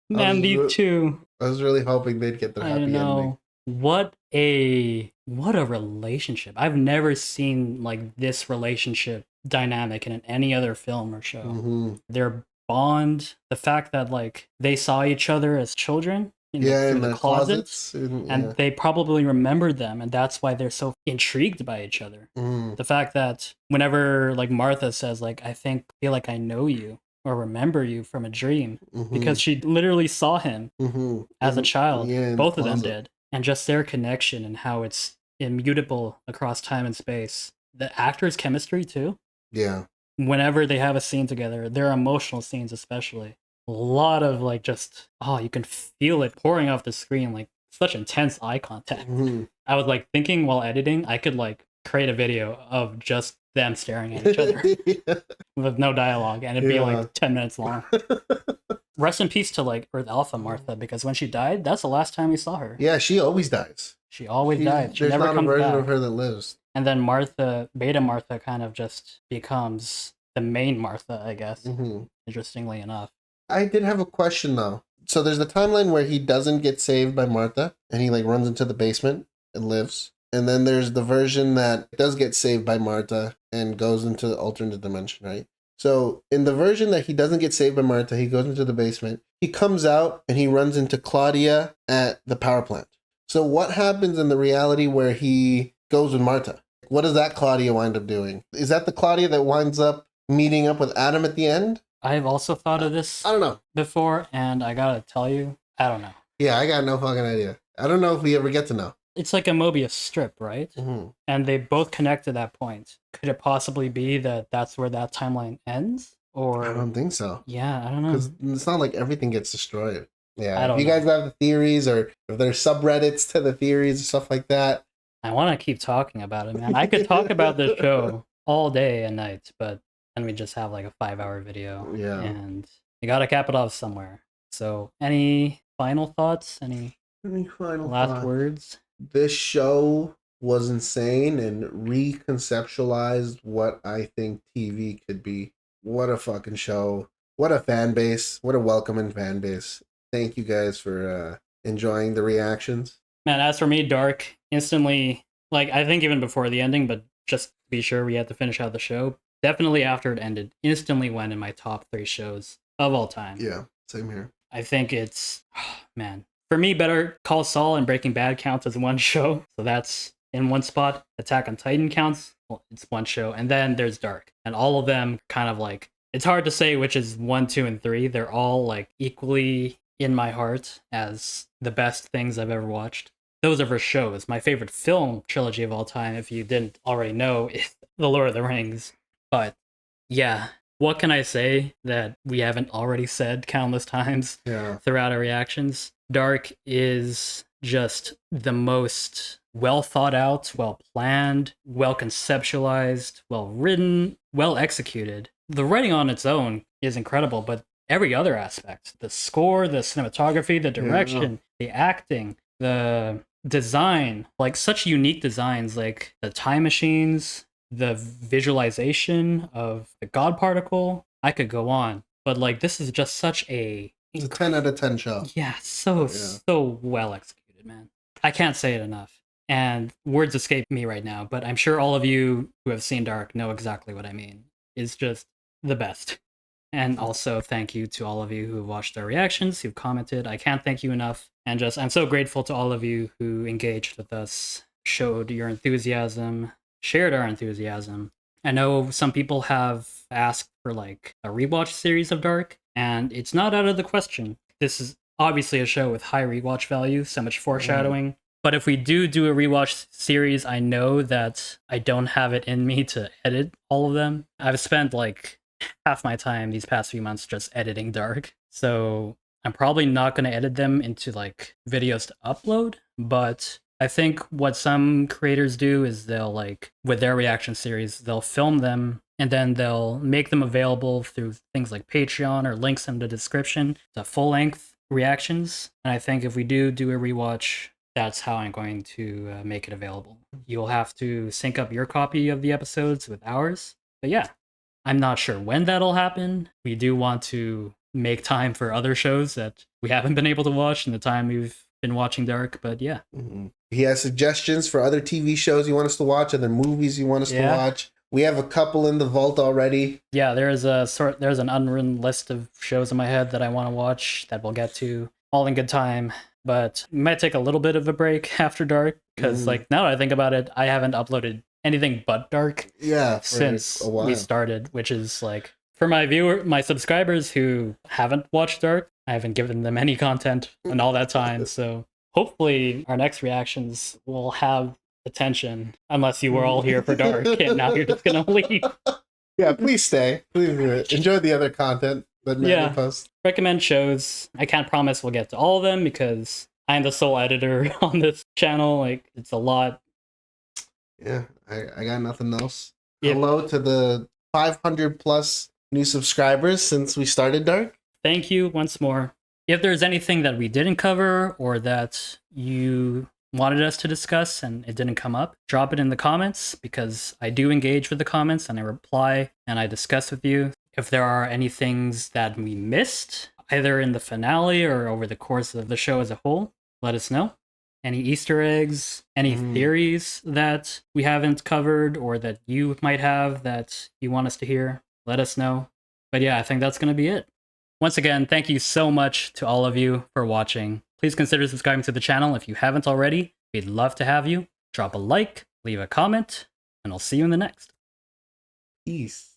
Man, these two.
I was really hoping they'd get their happy ending.
What a relationship. I've never seen like this relationship dynamic in any other film or show. Their bond, the fact that like they saw each other as children in the closets, and they probably remembered them, and that's why they're so intrigued by each other. The fact that whenever like Martha says like, I feel like I know you or remember you from a dream, because she literally saw him as a child. Both of them did. And just their connection and how it's immutable across time and space. The actors' chemistry too.
Yeah.
Whenever they have a scene together, their emotional scenes especially, a lot of like just, you can feel it pouring off the screen, like such intense eye contact. I was like thinking while editing, I could like create a video of just them staring at each other with no dialogue, and it'd be like 10 minutes long. Rest in peace to like Earth Alpha Martha, because when she died, that's the last time we saw her.
Yeah, she always dies.
She always dies. She
There's
never
not
comes
a version
back.
of her that lives.
And then Beta Martha kind of just becomes the main Martha, I guess. Interestingly enough.
I did have a question though. So there's the timeline where he doesn't get saved by Martha, and he like runs into the basement and lives. And then there's the version that does get saved by Martha and goes into the alternate dimension, right? So in the version that he doesn't get saved by Martha, he goes into the basement. He comes out and he runs into Claudia at the power plant. So what happens in the reality where he goes with Martha? What does that Claudia wind up doing? Is that the Claudia that winds up meeting up with Adam at the end?
I've also thought of this
I don't know.
before, and I gotta tell you, I don't know.
Yeah, I got no fucking idea. I don't know if we ever get to know.
It's like a Mobius strip, right? And they both connect to that point. Could it possibly be that that's where that timeline ends? Or
I don't think so.
Yeah, I don't know.
Because it's not like everything gets destroyed. Yeah,
I don't
if you
know.
guys have the theories, or if there's subreddits to the theories and stuff like that.
I want to keep talking about it, man. I could talk about this show all day and night, but then we just have like a 5-hour video.
Yeah.
And you gotta cap it off somewhere. So, any final thoughts? Any
final
last words?
This show was insane and reconceptualized what I think TV could be. What a fucking show. What a fan base. What a welcoming fan base. Thank you guys for enjoying the reactions.
Man, as for me, Dark instantly, like, I think even before the ending, but just to be sure we had to finish out the show, definitely after it ended, instantly went in my top 3 shows of all time.
Yeah, same here.
I think it's, man, for me, Better Call Saul and Breaking Bad counts as one show, so that's in one spot. Attack on Titan counts, well, it's one show, and then there's Dark, and all of them kind of like, it's hard to say which is 1, 2, and 3. They're all like equally in my heart as the best things I've ever watched. Those are for shows. My favorite film trilogy of all time, if you didn't already know, is The Lord of the Rings. But yeah, what can I say that we haven't already said countless times throughout our reactions? Dark is just the most well thought out, well planned, well conceptualized, well written, well executed. The writing on its own is incredible, but every other aspect, the score, the cinematography, the direction, the acting, the design, like such unique designs, like the time machines, the visualization of the God particle. I could go on, but like this is just such a...
It's a 10 out of 10 show.
Yeah, so well executed, man. I can't say it enough. And words escape me right now, but I'm sure all of you who have seen Dark know exactly what I mean. It's just the best. And also thank you to all of you who have watched our reactions, who've commented. I can't thank you enough. And just, I'm so grateful to all of you who engaged with us, showed your enthusiasm, shared our enthusiasm. I know some people have asked for like a rewatch series of Dark, and it's not out of the question. This is obviously a show with high rewatch value, so much foreshadowing. But if we do a rewatch series, I know that I don't have it in me to edit all of them. I've spent like half my time these past few months just editing Dark, so I'm probably not going to edit them into like videos to upload. But I think what some creators do is they'll like, with their reaction series, they'll film them and then they'll make them available through things like Patreon or links in the description to full-length reactions. And I think if we do a rewatch, that's how I'm going to make it available. You'll have to sync up your copy of the episodes with ours. But yeah, I'm not sure when that'll happen. We do want to make time for other shows that we haven't been able to watch in the time we've been watching Dark, but yeah.
He has suggestions for other TV shows you want us to watch, other movies you want us to watch. We have a couple in the vault already.
Yeah, there's an unwritten list of shows in my head that I want to watch that we'll get to all in good time. But it might take a little bit of a break after Dark, because like now that I think about it, I haven't uploaded anything but Dark since we started, which is like, for my subscribers who haven't watched Dark, I haven't given them any content in all that time. So hopefully our next reactions will have attention, unless you were all here for Dark and now you're just gonna leave.
Yeah, please stay. Please enjoy the other content that Manny posts.
Recommend shows. I can't promise we'll get to all of them because I'm the sole editor on this channel. Like, it's a lot.
Yeah, I got nothing else. Hello to the 500 plus new subscribers since we started Dark.
Thank you once more. If there's anything that we didn't cover or that you wanted us to discuss and it didn't come up, drop it in the comments, because I do engage with the comments and I reply and I discuss with you. If there are any things that we missed, either in the finale or over the course of the show as a whole, let us know. Any Easter eggs, any theories that we haven't covered or that you might have that you want us to hear, let us know. But yeah, I think that's going to be it. Once again, thank you so much to all of you for watching. Please consider subscribing to the channel if you haven't already. We'd love to have you. Drop a like, leave a comment, and I'll see you in the next.
Peace.